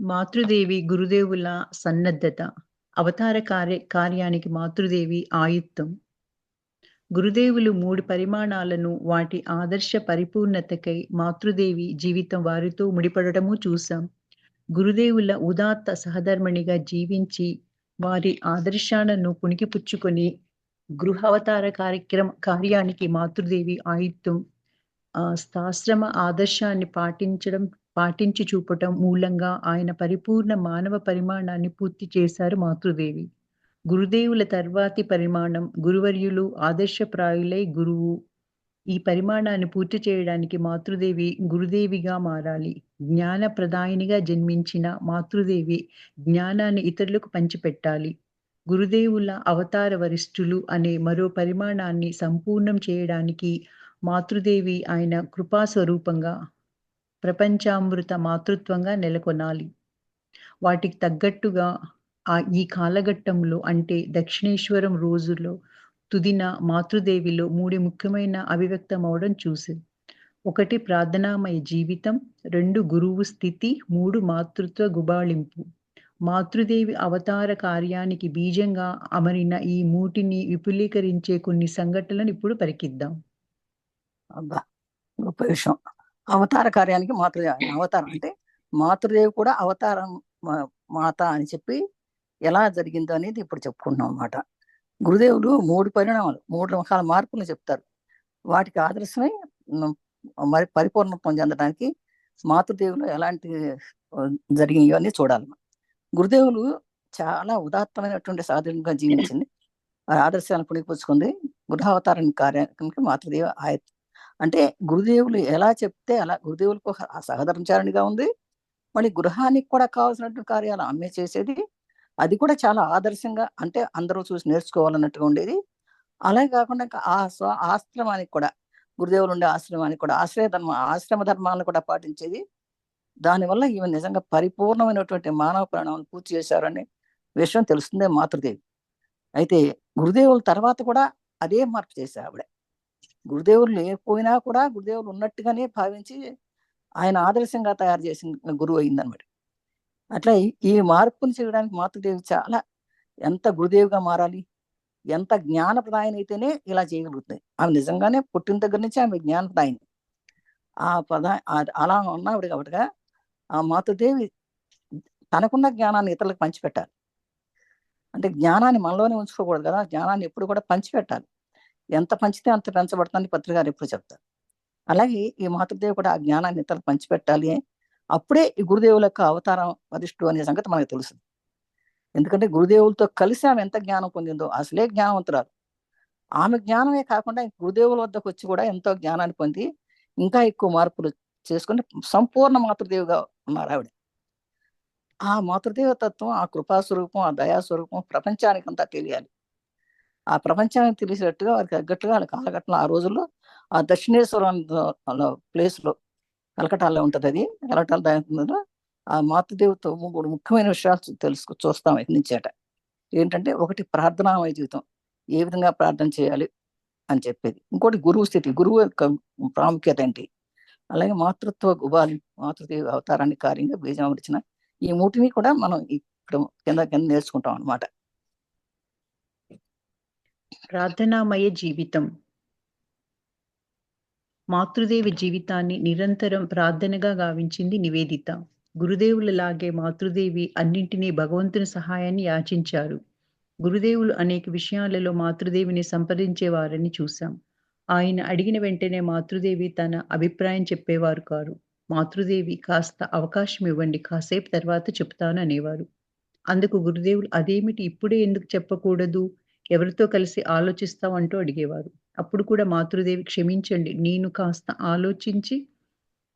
మాతృదేవి గురుదేవుల సన్నద్ధత. అవతార కార్యానికి మాతృదేవి ఆయుత్తం. గురుదేవులు 3 పరిమాణాలను వాటి ఆదర్శ పరిపూర్ణతకై మాతృదేవి జీవితం వారితో ముడిపడటము చూసాం. గురుదేవుల ఉదాత్త సహధర్మిణిగా జీవించి వారి ఆదర్శాలను పుణికిపుచ్చుకొని గృహావతార కార్యానికి మాతృదేవి ఆయుత్తం. స్థాశ్రమ ఆదర్శాన్ని పాటించి చూపటం మూలంగా ఆయన పరిపూర్ణ మానవ పరిమాణాన్ని పూర్తి చేశారు మాతృదేవి. గురుదేవుల తర్వాతి పరిమాణం గురువర్యులు ఆదర్శప్రాయులై గురువు. ఈ పరిమాణాన్ని పూర్తి చేయడానికి మాతృదేవి గురుదేవిగా మారాలి. జ్ఞాన ప్రదాయినిగా జన్మించిన మాతృదేవి జ్ఞానాన్ని ఇతరులకు పంచిపెట్టాలి. గురుదేవుల అవతార వరిష్ఠులు అనే మరో పరిమాణాన్ని సంపూర్ణం చేయడానికి మాతృదేవి ఆయన కృపాస్వరూపంగా ప్రపంచామృత మాతృత్వంగా నెలకొనాలి. వాటికి తగ్గట్టుగా ఈ కాలఘట్టంలో అంటే దక్షిణేశ్వరం రోజుల్లో తుదిన మాతృదేవిలో 3 ముఖ్యమైన అభివ్యక్తమవడం చూసింది. 1 ప్రార్థనామయ జీవితం, 2 గురువు స్థితి, 3 మాతృత్వ గుబాళింపు. మాతృదేవి అవతార కార్యానికి బీజంగా అమరిన ఈ మూటిని విపులీకరించే కొన్ని సంఘటనలను ఇప్పుడు పరికిద్దాం. అబ్బా, గొప్ప విషయం. అవతార కార్యానికి అవతారం అంటే మాతృదేవి కూడా అవతారం మాత అని చెప్పి ఎలా జరిగిందో అనేది ఇప్పుడు చెప్పుకుంటున్నాం అన్నమాట. గురుదేవులు 3 పరిణామాలు, 3 రకాల మార్పులు చెప్తారు. వాటికి ఆదర్శమై మరి పరిపూర్ణత్వం చెందడానికి మాతృదేవులు ఎలాంటి జరిగినాయో అని చూడాలి. గురుదేవులు చాలా ఉదాత్తమైనటువంటి సాధనగా జీవించింది. ఆదర్శాలను పుణికిపుచ్చుకుంది. గృహావతారం కార్యానికి మాతృదేవి అంటే గురుదేవులు ఎలా చెప్తే అలా గురుదేవులకు సహధర్మచారిణిగా ఉంది. మళ్ళీ గృహానికి కూడా కావాల్సినటువంటి కార్యాలు ఆమె చేసేది. అది కూడా చాలా ఆదర్శంగా, అంటే అందరూ చూసి నేర్చుకోవాలన్నట్టుగా ఉండేది. అలాగే కాకుండా ఆశ్రమానికి కూడా, గురుదేవులు ఉండే ఆశ్రమానికి కూడా ఆశ్రమ ధర్మాలను కూడా పాటించేది. దానివల్ల ఈమె నిజంగా పరిపూర్ణమైనటువంటి మానవ ప్రాణాలను పూర్తి చేశారనే విషయం తెలుస్తుంది మాతృదేవి. అయితే గురుదేవుల తర్వాత కూడా అదే మార్పు చేశారు ఆవిడ. గురుదేవులు లేకపోయినా కూడా గురుదేవులు ఉన్నట్టుగానే భావించి ఆయన ఆదర్శంగా తయారు చేసిన గురువు అయిందనమాట. అట్లా ఈ మార్పును చేయడానికి మాతృదేవి చాలా ఎంత గురుదేవిగా మారాలి, ఎంత జ్ఞానప్రదాయన అయితేనే ఇలా చేయగలుగుతుంది. ఆమె నిజంగానే పుట్టిన దగ్గర నుంచి ఆమె జ్ఞానప్రదాయని. అలా ఉన్నవిడ కాబట్టిగా ఆ మాతృదేవి తనకున్న జ్ఞానాన్ని ఇతరులకు పంచిపెట్టాలి. అంటే జ్ఞానాన్ని మనలోనే ఉంచుకోకూడదు కదా, జ్ఞానాన్ని ఎప్పుడు కూడా పంచిపెట్టాలి. ఎంత పంచితే అంత పెంచబడుతుంది పత్రికారు ఎప్పుడు చెప్తారు. అలాగే ఈ మాతృదేవి కూడా ఆ జ్ఞానాన్ని ఇతరులకు పంచిపెట్టాలి. అప్పుడే ఈ గురుదేవుల యొక్క అవతారం వరిష్ఠుడు అనే సంగతి మనకు తెలుస్తుంది. ఎందుకంటే గురుదేవులతో కలిసి ఆమె ఎంత జ్ఞానం పొందిందో, అసలే జ్ఞానవంతురాలు. ఆమె జ్ఞానమే కాకుండా గురుదేవుల వద్దకు వచ్చి కూడా ఎంతో జ్ఞానాన్ని పొంది ఇంకా ఎక్కువ మార్పులు చేసుకుని సంపూర్ణ మాతృదేవిగా ఉన్నారు ఆవిడ. ఆ మాతృదేవ తత్వం, ఆ కృపాస్వరూపం, ఆ దయాస్వరూపం ప్రపంచానికి అంతా తెలియాలి. ఆ ప్రపంచానికి తెలిసేటట్టుగా వారికి తగ్గట్టుగా వాళ్ళ కాలఘట్టంలో ఆ రోజుల్లో ఆ దక్షిణేశ్వరం ప్లేస్ లో కలకటాల్లో ఉంటది. అది కలకటాల దాని ఆ మాతృదేవతో 3 ముఖ్యమైన విషయాలు చూస్తాం ఇక్కడి నుంచేట. ఏంటంటే, 1 ప్రార్థనామయ జీవితం, ఏ విధంగా ప్రార్థన చేయాలి అని చెప్పేది. ఇంకోటి గురువు స్థితి, గురువు యొక్క ప్రాముఖ్యత ఏంటి. అలాగే మాతృత్వ గుబాలి, మాతృదేవి అవతారాన్ని కార్యంగా బీజం అమర్చిన ఈ 3ని కూడా మనం ఇక్కడ కింద నేర్చుకుంటాం అన్నమాట. ప్రార్థనామయ జీవితం. మాతృదేవి జీవితాన్ని నిరంతరం ప్రార్థనగా గావించింది నివేదిత. గురుదేవులలాగే మాతృదేవి అన్నింటినీ భగవంతుని సహాయాన్ని యాచించారు. గురుదేవులు అనేక విషయాలలో మాతృదేవిని సంప్రదించేవారని చూశాం. ఆయన అడిగిన వెంటనే మాతృదేవి తన అభిప్రాయం చెప్పేవారు కారు. మాతృదేవి కాస్త అవకాశం ఇవ్వండి, కాసేపు తర్వాత చెప్తాను అనేవారు. అందుకు గురుదేవులు అదేమిటి, ఇప్పుడే ఎందుకు చెప్పకూడదు, ఎవరితో కలిసి ఆలోచిస్తావు అంటూ అడిగేవారు. అప్పుడు కూడా మాతృదేవి క్షమించండి, నేను కాస్త ఆలోచించి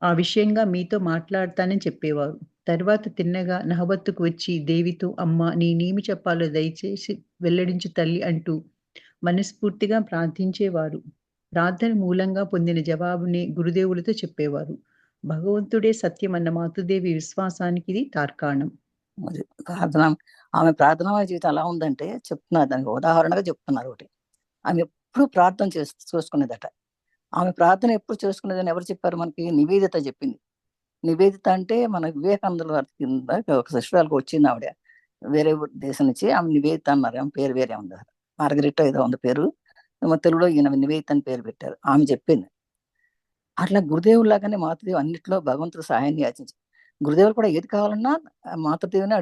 ఆ విషయంగా మీతో మాట్లాడతానని చెప్పేవారు. తర్వాత తిన్నగా నహబత్తుకు వచ్చి దేవితో, అమ్మ నేనేమి చెప్పాలో దయచేసి వెల్లడించు తల్లి అంటూ మనస్ఫూర్తిగా ప్రార్థించేవారు. ప్రార్థన మూలంగా పొందిన జవాబుని గురుదేవులతో చెప్పేవారు. భగవంతుడే సత్యం అన్న మాతృదేవి విశ్వాసానికి ఇది తార్కాణం. ఆమె ప్రార్థనామయ జీవితం ఎలా ఉందంటే చెప్తున్నారు, దానికి ఉదాహరణగా చెప్తున్నారు. ఒకటి, ఆమె ఎప్పుడు ప్రార్థన చూసుకునేదట. ఆమె ప్రార్థన ఎప్పుడు చేసుకునేదని ఎవరు చెప్పారు మనకి? నివేదిత చెప్పింది. నివేదిత అంటే మన వివేకానందుల వారి కింద ఒక శిష్యురాలకు వచ్చింది ఆవిడ, వేరే దేశం నుంచి. ఆమె నివేదిత అన్నారు, ఆమె పేరు వేరే ఉంది, మార్గరెట్ ఏదో ఉంది పేరు. మన తెలుగులో ఈయన నివేదిత అని పేరు పెట్టారు. ఆమె చెప్పింది అట్లా గురుదేవులాగానే మాతృదేవి అన్నింటిలో భగవంతుడు సహాయాన్ని యాచించి, గురుదేవులు కూడా ఏది కావాలన్నా మాతృదేవిని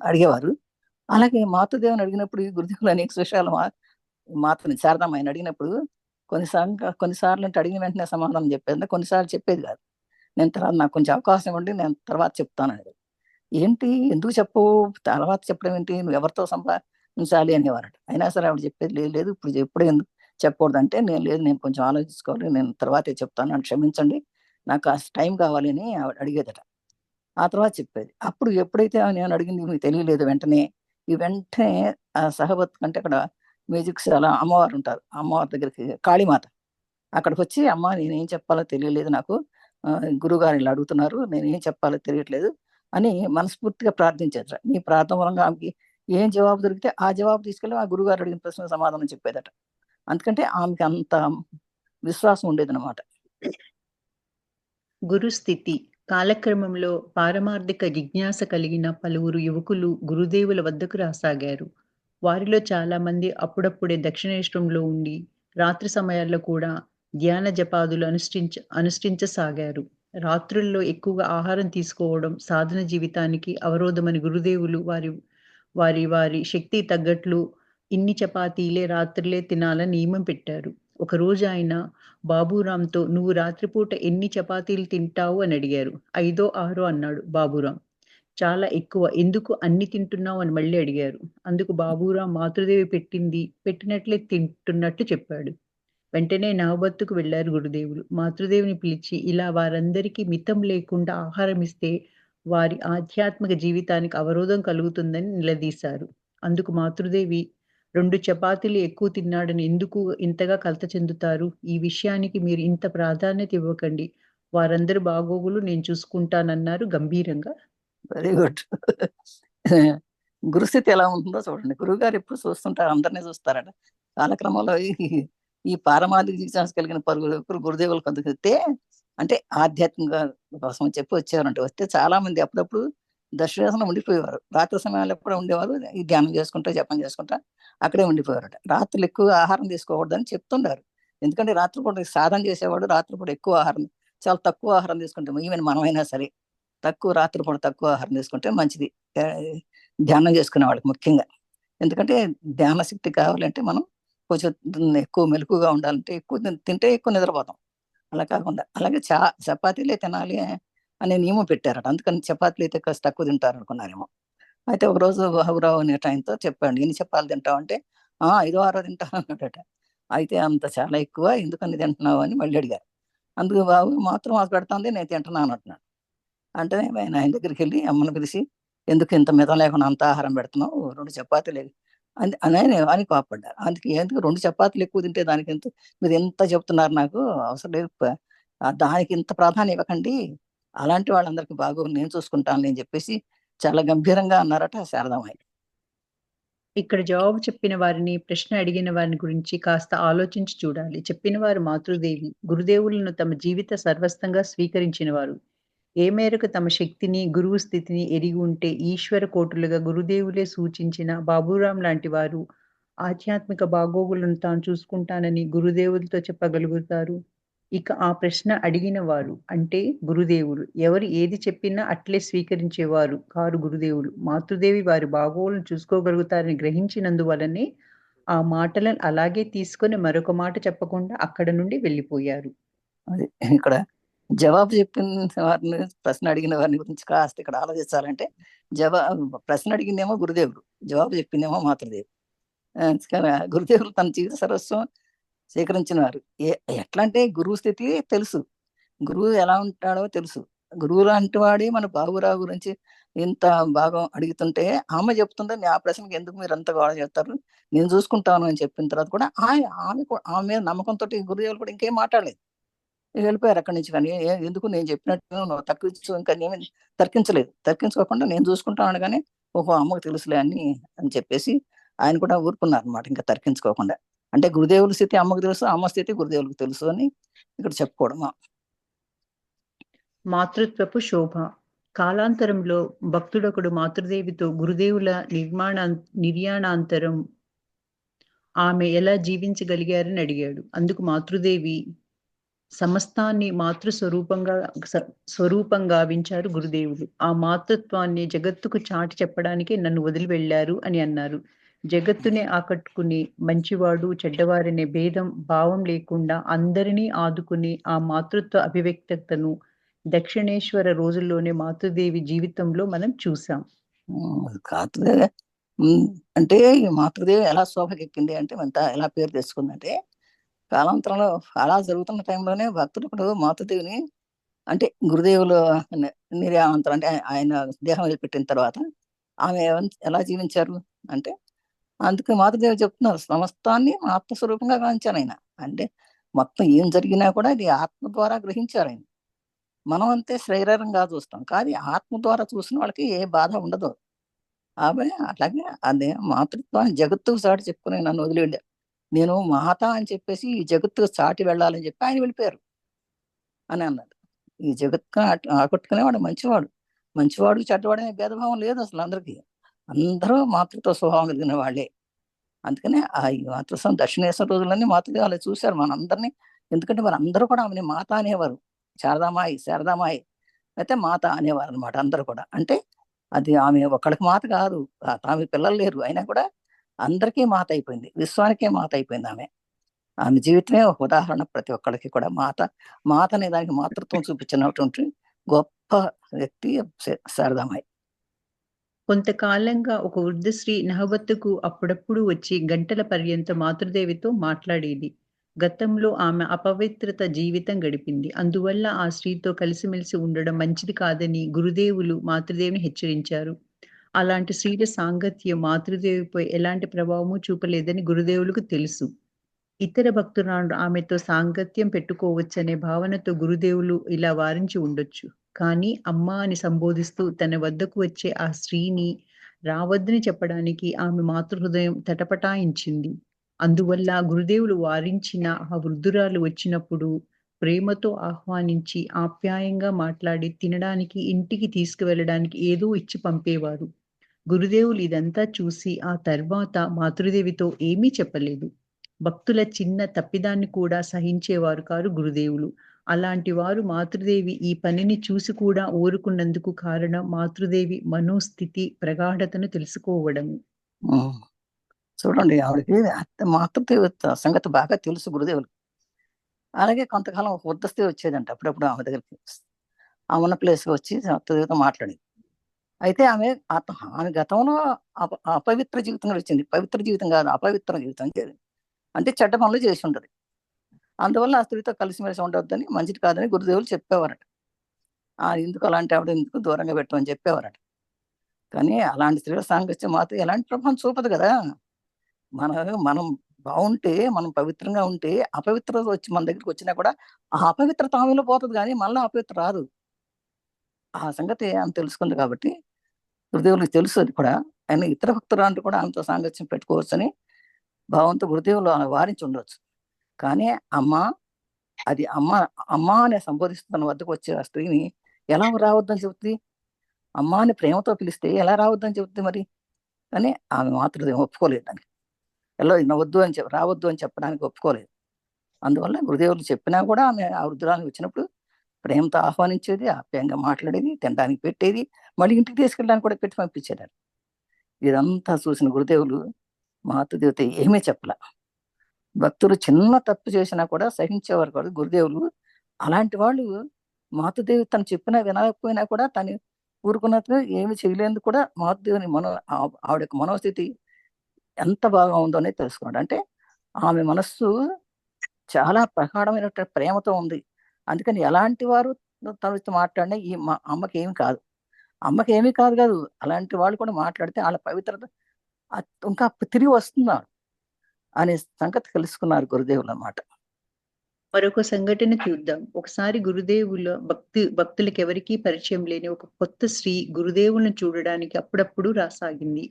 అడిగేవారు. అలాగే మాతృదేవిని అడిగినప్పుడు ఈ గురుదేవులు అనేక విషయాలు మాతృని శారదమ్మాయిని అడిగినప్పుడు కొన్నిసార్లు అంటే అడిగిన వెంటనే సమాధానం చెప్పేది, కొన్నిసార్లు చెప్పేది కాదు. నేను తర్వాత నాకు కొంచెం అవకాశం ఇవ్వండి, నేను తర్వాత చెప్తాను అనేది. ఏంటి ఎందుకు చెప్పవు, తర్వాత చెప్పడం ఏంటి, నువ్వు ఎవరితో సంపాదించాలి అనేవారట. అయినా సరే ఆవిడ చెప్పేది లేదు లేదు ఇప్పుడు ఎప్పుడు ఎందుకు చెప్పకూడదు అంటే, నేను లేదు నేను కొంచెం ఆలోచించుకోవాలి, నేను తర్వాతే చెప్తాను అని, క్షమించండి నాకు కాస్త టైం కావాలి అని ఆవిడ అడిగేదట. ఆ తర్వాత చెప్పేది. అప్పుడు ఎప్పుడైతే నేను అడిగింది మీకు తెలియలేదు వెంటనే, ఈ వెంటనే ఆ సహబత్ అంటే అక్కడ మ్యూజిక్స్ అలా అమ్మవారు ఉంటారు, అమ్మవారి దగ్గరికి కాళీమాత అక్కడికి వచ్చి, అమ్మ నేనేం చెప్పాలో తెలియలేదు నాకు, గురువుగారు ఇలా అడుగుతున్నారు, నేనేం చెప్పాలో తెలియట్లేదు అని మనస్ఫూర్తిగా ప్రార్థించేదట. నీ ప్రార్థన వల్ల ఆమెకి ఏం జవాబు దొరికితే ఆ జవాబు తీసుకెళ్ళి ఆ గురువుగారు అడిగిన ప్రశ్న సమాధానం చెప్పేదట. అందుకంటే ఆమెకి అంత విశ్వాసం ఉండేది అనమాట. గురుస్థితి కాలక్రమంలో పారమార్థిక జిజ్ఞాస కలిగిన పలువురు యువకులు గురుదేవుల వద్దకు రాసాగారు. వారిలో చాలా మంది అప్పుడప్పుడే దక్షిణేశ్వరంలో ఉండి రాత్రి సమయాల్లో కూడా ధ్యాన జపాదులు అనుష్ఠించసాగారు. రాత్రుల్లో ఎక్కువగా ఆహారం తీసుకోవడం సాధన జీవితానికి అవరోధమని గురుదేవులు వారి వారి వారి శక్తి తగ్గట్లు ఇన్ని చపాతీలే రాత్రులే తినాలని నియమం పెట్టారు. ఒకరోజు ఆయన బాబూరాంతో "నువ్వు రాత్రిపూట ఎన్ని చపాతీలు తింటావు" అని అడిగారు. "ఐదో, ఆరో" అన్నాడు బాబూరాం. "చాలా ఎక్కువ. ఎందుకు అన్ని తింటున్నావు" అని మళ్ళీ అడిగారు. అందుకు బాబూరాం మాతృదేవి పెట్టినట్లే తింటున్నట్లు చెప్పాడు. వెంటనే నవబత్తుకు వెళ్లారు గురుదేవులు. మాతృదేవిని పిలిచి ఇలా వారందరికీ మితం లేకుండా ఆహారమిస్తే వారి ఆధ్యాత్మిక జీవితానికి అవరోధం కలుగుతుందని నిలదీశారు. అందుకు మాతృదేవి, "2 చపాతీలు ఎక్కువ తిన్నాడని ఎందుకు ఇంతగా కలత చెందుతారు? ఈ విషయానికి మీరు ఇంత ప్రాధాన్యత ఇవ్వకండి. వారందరి బాగోగులు నేను చూసుకుంటానన్నారు" గంభీరంగా. Very good. గురుస్థితి ఎలా ఉంటుందో చూడండి. గురువు గారు ఎప్పుడు చూస్తుంటారు, అందరినీ చూస్తారట. కాలక్రమంలో ఈ పారమార్థిక జిజ్ఞాస కలిగిన పలువురు గురుదేవులు కదిలితే, అంటే ఆధ్యాత్మిక కోసం చెప్పి వచ్చారంటే, వస్తే చాలా మంది అప్పుడప్పుడు దర్శనాసనం ఉండిపోయేవారు. రాత్రి సమయాల్లో కూడా ఉండేవారు, ఈ ధ్యానం చేసుకుంటా జపం చేసుకుంటా అక్కడే ఉండిపోయారట. రాత్రులు ఎక్కువ ఆహారం తీసుకోకూడదని చెప్తుండారు. ఎందుకంటే రాత్రిపూట సాధన చేసేవాడు రాత్రిపూట ఎక్కువ ఆహారం, చాలా తక్కువ ఆహారం తీసుకుంటాం. ఈవెన్ మనమైనా సరే రాత్రిపూట తక్కువ ఆహారం తీసుకుంటే మంచిది, ధ్యానం చేసుకునే వాళ్ళకి ముఖ్యంగా. ఎందుకంటే ధ్యాన శక్తి కావాలంటే మనం కొంచెం ఎక్కువ మెలకుగా ఉండాలంటే ఎక్కువ తింటే ఎక్కువ నిద్రపోతాం. అలా కాకుండా అలాగే చపాతీలే తినాలి అనే నియమం పెట్టారట. అందుకని చపాతీలు అయితే కాస్త తక్కువ తింటారు అనుకున్నారేమో. అయితే ఒకరోజు బాబురావు అనే టైంతో చెప్పాడు, "ఎన్ని చపాతీలు తింటావు" అంటే, "ఐదో ఆరో తింటాను" అన్నాడట. అయితే అంత చాలా ఎక్కువ, ఎందుకని తింటున్నావు అని మళ్ళీ అడిగారు. అందుకు బాబు మాత్రం మాకు పెడుతుంది, నేను తింటున్నాను అంటున్నాడు. అంటే ఆయన దగ్గరికి వెళ్ళి అమ్మని పిలిచి, "ఎందుకు ఇంత మితం లేకుండా అంత ఆహారం పెడుతున్నావు, 2 చపాతీలు" అని కోప్పడ్డారు. అందుకే ఎందుకు 2 చపాతీలు ఎక్కువ తింటే దానికి ఎంత, మీరు ఎంత చెప్తున్నారు, నాకు అవసరం లేదు, దానికి ఇంత ప్రాధాన్యం ఇవ్వకండి, అలాంటి వాళ్ళందరికీ బాగోగులు నేను చూసుకుంటానులే అని చెప్పేసి చాలా గంభీరంగా అన్నారట శారదామాయి. ఇక్కడ జవాబు చెప్పిన వారిని, ప్రశ్న అడిగిన వారిని గురించి కాస్త ఆలోచించి చూడాలి. చెప్పిన వారు మాతృదేవి, గురుదేవులను తమ జీవిత సర్వస్వంగా స్వీకరించినవారు. ఏ మేరకు తమ శక్తిని, గురువు స్థితిని ఎరిగి ఉంటే ఈశ్వర కోటులుగా గురుదేవులే సూచించిన బాబూరాం లాంటి వారు ఆధ్యాత్మిక బాగోగులను తాను చూసుకుంటానని గురుదేవులతో చెప్పగలుగుతారు. ఇక ఆ ప్రశ్న అడిగిన వారు అంటే గురుదేవులు. ఎవరు ఏది చెప్పినా అట్లే స్వీకరించేవారు కారు గురుదేవులు. మాతృదేవి వారి బాగోగులను చూసుకోగలుగుతారని గ్రహించినందువలనే ఆ మాటలను అలాగే తీసుకొని మరొక మాట చెప్పకుండా అక్కడ నుండి వెళ్ళిపోయారు. అది ఇక్కడ జవాబు చెప్పిన వారిని, ప్రశ్న అడిగిన వారిని గురించి కాస్త ఇక్కడ ఆలోచించాలంటే, ప్రశ్న అడిగిందేమో గురుదేవుడు, జవాబు చెప్పిందేమో మాతృదేవి. అందుకని గురుదేవులు తన జీవిత సర్వస్వం స్వీకరించిన వారు. ఎట్లా అంటే గురువు స్థితి తెలుసు, గురువు ఎలా ఉంటాడో తెలుసు. గురువు లాంటి వాడే మన బాబురావు గురించి ఇంత బాగా అడుగుతుంటే ఆమె చెప్తుంటే, ఆ ప్రశ్నకి ఎందుకు మీరు అంత గొడవ చేస్తారు, నేను చూసుకుంటాను అని చెప్పిన తర్వాత కూడా ఆమె మీద నమ్మకంతో గురుదేవులు కూడా ఇంకేం మాట్లాడలేదు, వెళ్ళిపోయారు అక్కడి నుంచి. కానీ ఎందుకు నేను చెప్పినట్టు నువ్వు తక్కువ ఇంకా ఏమీ తర్కించుకోకుండా నేను చూసుకుంటాను అనగానే, ఓహో అమ్మకు తెలుసులే అని చెప్పేసి ఆయన కూడా ఊరుకున్నారు అనమాట, ఇంకా తర్కించుకోకుండా. అంటే గురుదేవుల స్థితి అమ్మకు తెలుసు, అమ్మ స్థితి గురుదేవులకు తెలుసు అని ఇక్కడ చెప్పుకోవడం. మాతృత్వపు శోభ. కాలాంతరంలో భక్తుడొకడు మాతృదేవితో గురుదేవుల నిర్యాణాంతరం ఆమె ఎలా జీవించగలిగారని అడిగాడు. అందుకు మాతృదేవి, సమస్తాన్ని స్వరూపంగా గావించారు గురుదేవులు. ఆ మాతృత్వాన్ని జగత్తుకు చాటి చెప్పడానికే నన్ను వదిలి వెళ్లారు అని అన్నారు. జగత్తునే ఆకట్టుకుని మంచివాడు, చెడ్డవారనే భావం లేకుండా అందరినీ ఆదుకుని ఆ మాతృత్వ అభివ్యక్తతను దక్షిణేశ్వర రోజుల్లోనే మాతృదేవి జీవితంలో మనం చూసాం. కాతృదేవి అంటే ఈ మాతృదేవి ఎలా శోభకెక్కింది అంటే ఎలా పేరు తెచ్చుకుందంటే, కాలాంతరంలో అలా జరుగుతున్న టైంలోనే భక్తుడు ఇప్పుడు మాతృదేవిని అంటే గురుదేవులు నిర్యాణాంతరం అంటే ఆయన దేహం వదిలిపెట్టిన తర్వాత ఆమె ఎలా జీవించారు అంటే, అందుకే మాతృదేవి చెప్తున్నారు, సమస్తాన్ని ఆత్మస్వరూపంగా గాంచారు ఆయన. అంటే మొత్తం ఏం జరిగినా కూడా అది ఆత్మ ద్వారా గ్రహించారు ఆయన. మనం అంతే శరీరంగా చూస్తాం, కానీ ఆత్మ ద్వారా చూసిన వాళ్ళకి ఏ బాధ ఉండదు. ఆమె అట్లాగే అదే మాతృత్వాన్ని జగత్తుకు చాటి చెప్పుకుని నన్ను వదిలి వెళ్ళారు. నేను మాత అని చెప్పేసి ఈ జగత్తుకు చాటి వెళ్ళాలని చెప్పి ఆయన వెళ్ళిపోయారు అని అన్నాడు. ఈ జగత్తుకు ఆకట్టుకునేవాడు మంచివాడు. మంచివాడు చెడ్డవాడు అనే భేదభావం లేదు అసలు అందరికీ. అందరూ మాతృత్వ స్వభావం కలిగిన వాళ్ళే. అందుకనే ఆ ఈ మాతృత్వం దక్షిణేశ్వర రోజులన్నీ మాతృదేవి అలా చూశారు మనందరినీ. ఎందుకంటే మరి అందరూ కూడా ఆమెని మాత అనేవారు. శారదామాయి అయితే మాత అనేవారు అనమాట అందరూ కూడా. అంటే అది ఆమె ఒక్కడికి మాత కాదు, ఆమె పిల్లలు లేరు, అయినా కూడా అందరికీ మాత అయిపోయింది, విశ్వానికే మాత అయిపోయింది ఆమె. ఆమె జీవితమే ఒక ఉదాహరణ ప్రతి ఒక్కరికి కూడా. మాత అనే దానికి మాతృత్వం చూపించినటువంటి గొప్ప వ్యక్తి శారదామాయి. కొంతకాలంగా ఒక వృద్ధ స్త్రీ నహవత్తుకు అప్పుడప్పుడు వచ్చి గంటల పర్యంతం మాతృదేవితో మాట్లాడేది. గతంలో ఆమె అపవిత్రత జీవితం గడిపింది. అందువల్ల ఆ స్త్రీతో కలిసిమెలిసి ఉండడం మంచిది కాదని గురుదేవులు మాతృదేవిని హెచ్చరించారు. అలాంటి స్త్రీల సాంగత్యం మాతృదేవిపై ఎలాంటి ప్రభావము చూపలేదని గురుదేవులకు తెలుసు. ఇతర భక్తురాండ్రు ఆమెతో సాంగత్యం పెట్టుకోవచ్చనే భావనతో గురుదేవులు ఇలా వారించి ఉండొచ్చు. కానీ అమ్మ అని సంబోధిస్తూ తన వద్దకు వచ్చే ఆ స్త్రీని రావద్దని చెప్పడానికి ఆమె మాతృహృదయం తటపటాయించింది. అందువల్ల గురుదేవులు వారించిన ఆ వృద్ధురాలు వచ్చినప్పుడు ప్రేమతో ఆహ్వానించి ఆప్యాయంగా మాట్లాడి తినడానికి, ఇంటికి తీసుకువెళ్ళడానికి ఏదో ఇచ్చి పంపేవారు. గురుదేవులు ఇదంతా చూసి ఆ తర్వాత మాతృదేవితో ఏమీ చెప్పలేదు. భక్తుల చిన్న తప్పిదాన్ని కూడా సహించేవారు కారు గురుదేవులు. అలాంటి వారు మాతృదేవి ఈ పనిని చూసి కూడా ఊరుకున్నందుకు కారణం మాతృదేవి మనోస్థితి ప్రగాఢతను తెలుసుకోవడము. చూడండి, ఆవిడకి మాతృదేవి సంగతి బాగా తెలుసు గురుదేవులు. అలాగే కొంతకాలం ఒక వృద్ధ స్త్రీ వచ్చేదంట అప్పుడప్పుడు ఆమె దగ్గరికి. ఆ ఉన్న ప్లేస్కి వచ్చి మాతృదేవితో మాట్లాడేది. అయితే ఆమె గతంలో అపవిత్ర జీవితం వచ్చింది. పవిత్ర జీవితం కాదు, అపవిత్ర జీవితం అంటే చెడ్డ పనులు చేసి ఉంటది. అందువల్ల ఆ స్త్రీతో కలిసిమెలిసి ఉండవద్దని, మంచిది కాదని గురుదేవులు చెప్పేవారట. ఎందుకు అలాంటి ఆవిడ ఎందుకు దూరంగా పెట్టమని చెప్పేవారట. కానీ అలాంటి స్త్రీల సాంగత్యం మాత్రం ఎలాంటి ప్రభావం చూపదు కదా. మనం బాగుంటే, మనం పవిత్రంగా ఉంటే అపవిత్రత వచ్చి మన దగ్గరికి వచ్చినా కూడా ఆ అపవిత్రత ఆమెలో పోతుంది, కానీ మళ్ళీ అపవిత్ర రాదు. ఆ సంగతి ఆమె తెలుసుకుంది కాబట్టి గురుదేవులకు తెలుసు అది కూడా. ఆయన ఇతర భక్తురాంటి కూడా ఆమెతో సాంగత్యం పెట్టుకోవచ్చని భావంతో గురుదేవులు వారించి ఉండవచ్చు. కానీ అది అమ్మ అనే సంబోధిస్తున్న వద్దకు వచ్చే ఆ స్త్రీని ఎలా రావద్దని చెబుతుంది? అమ్మ అని ప్రేమతో పిలిస్తే ఎలా రావద్దని చెబుతుంది మరి? కానీ ఆమె మాతృదేవి ఒప్పుకోలేదు దానికి. రావద్దు అని చెప్పడానికి ఒప్పుకోలేదు. అందువల్ల గురుదేవులు చెప్పినా కూడా ఆమె ఆ వృద్ధురాలు వచ్చినప్పుడు ప్రేమతో ఆహ్వానించేది, ఆప్యాయంగా మాట్లాడేది, తినడానికి పెట్టేది, మళ్ళీ ఇంటికి తీసుకెళ్ళడానికి కూడా పెట్టి పంపించేదారు. ఇదంతా చూసిన గురుదేవులు మాతృదేవితో ఏమీ చెప్పలే. భక్తులు చిన్న తప్పు చేసినా కూడా సహించేవారు కాదు గురుదేవులు. అలాంటి వాళ్ళు మాతృదేవి తను చెప్పినా వినకపోయినా కూడా తను ఊరుకున్నట్టు ఏమి చేయలేందుకు కూడా మాతృదేవిని ఆవిడ యొక్క మనోస్థితి ఎంత బాగా ఉందో అనేది తెలుసుకోండి. అంటే ఆమె మనస్సు చాలా ప్రగాఢమైనటువంటి ప్రేమతో ఉంది. అందుకని ఎలాంటి వారు తనతో మాట్లాడినా మా అమ్మకి ఏమి కాదు. అమ్మకి ఏమీ కాదు కాదు, అలాంటి వాళ్ళు కూడా మాట్లాడితే వాళ్ళ పవిత్రత ఇంకా తిరిగి వస్తున్నారు అనే సంగతి తెలుసుకున్నారు గురుదేవులు అన్నమాట. మరొక సంఘటన చూద్దాం. ఒకసారి గురుదేవుల భక్తులకి ఎవరికీ పరిచయం లేని ఒక కొత్త స్త్రీ గురుదేవులను చూడడానికి అప్పుడప్పుడు రాసాగింది.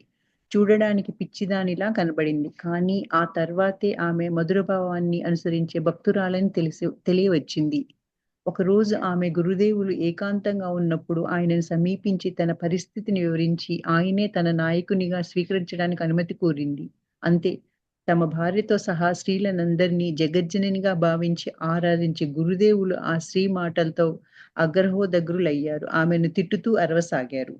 చూడడానికి పిచ్చిదానిలా కనబడింది. కానీ ఆ తర్వాతే ఆమె మధుర భావాన్ని అనుసరించే భక్తురాలని తెలియవచ్చింది. ఒకరోజు ఆమె గురుదేవులు ఏకాంతంగా ఉన్నప్పుడు ఆయనను సమీపించి తన పరిస్థితిని వివరించి ఆయనే తన నాయకునిగా స్వీకరించడానికి అనుమతి కోరింది. అంతే. తమ భార్యతో సహా స్త్రీలనందరినీ జగజ్జననిగా భావించి ఆరాధించే గురుదేవులు ఆ స్త్రీ మాటలతో అగ్రహోదగ్రులయ్యారు. ఆమెను తిట్టుతూ అరవసాగారు.